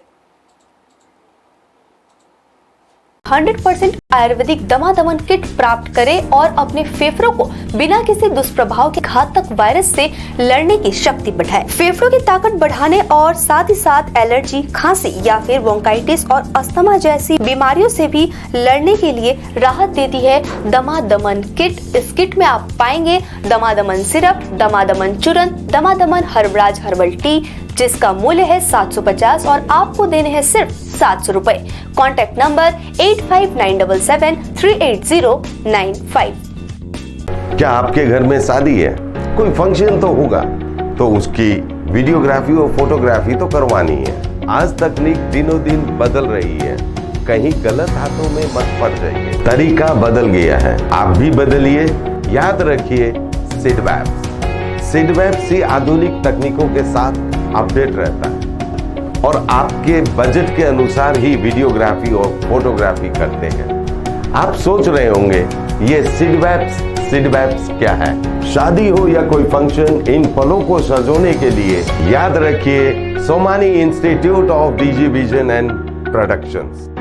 100% आयुर्वेदिक दमादमन किट प्राप्त करें और अपने फेफड़ों को बिना किसी दुष्प्रभाव के घातक वायरस से लड़ने की शक्ति बढ़ाएं। फेफड़ों की ताकत बढ़ाने और साथ ही साथ एलर्जी, खांसी या फिर ब्रोंकाइटिस और अस्थमा जैसी बीमारियों से भी लड़ने के लिए राहत देती है दमादमन किट। इस किट में आप पाएंगे दमादमन सिरप, दमादमन चूर्ण, दमादमन हर्बराज हर्बल टी, जिसका मूल्य है 750 और आपको देने हैं सिर्फ 700 रुपए। Contact number 8597738095। क्या आपके घर में शादी है, कोई फंक्शन तो होगा, तो उसकी वीडियोग्राफी और फोटोग्राफी तो करवानी है। आज तकनीक दिनों दिन बदल रही है, कहीं गलत हाथों में मत पड़ जाइए। तरीका बदल गया है, आप भी बदलिए। याद रखिए सिडवैप से आधुनिक तकनीकों के साथ अपडेट रहता है और आपके बजट के अनुसार ही वीडियोग्राफी और फोटोग्राफी करते हैं। आप सोच रहे होंगे ये सिडवैप्स क्या है? शादी हो या कोई फंक्शन, इन पलों को सजोने के लिए याद रखिए Somani Institute of Digi Vision and productions.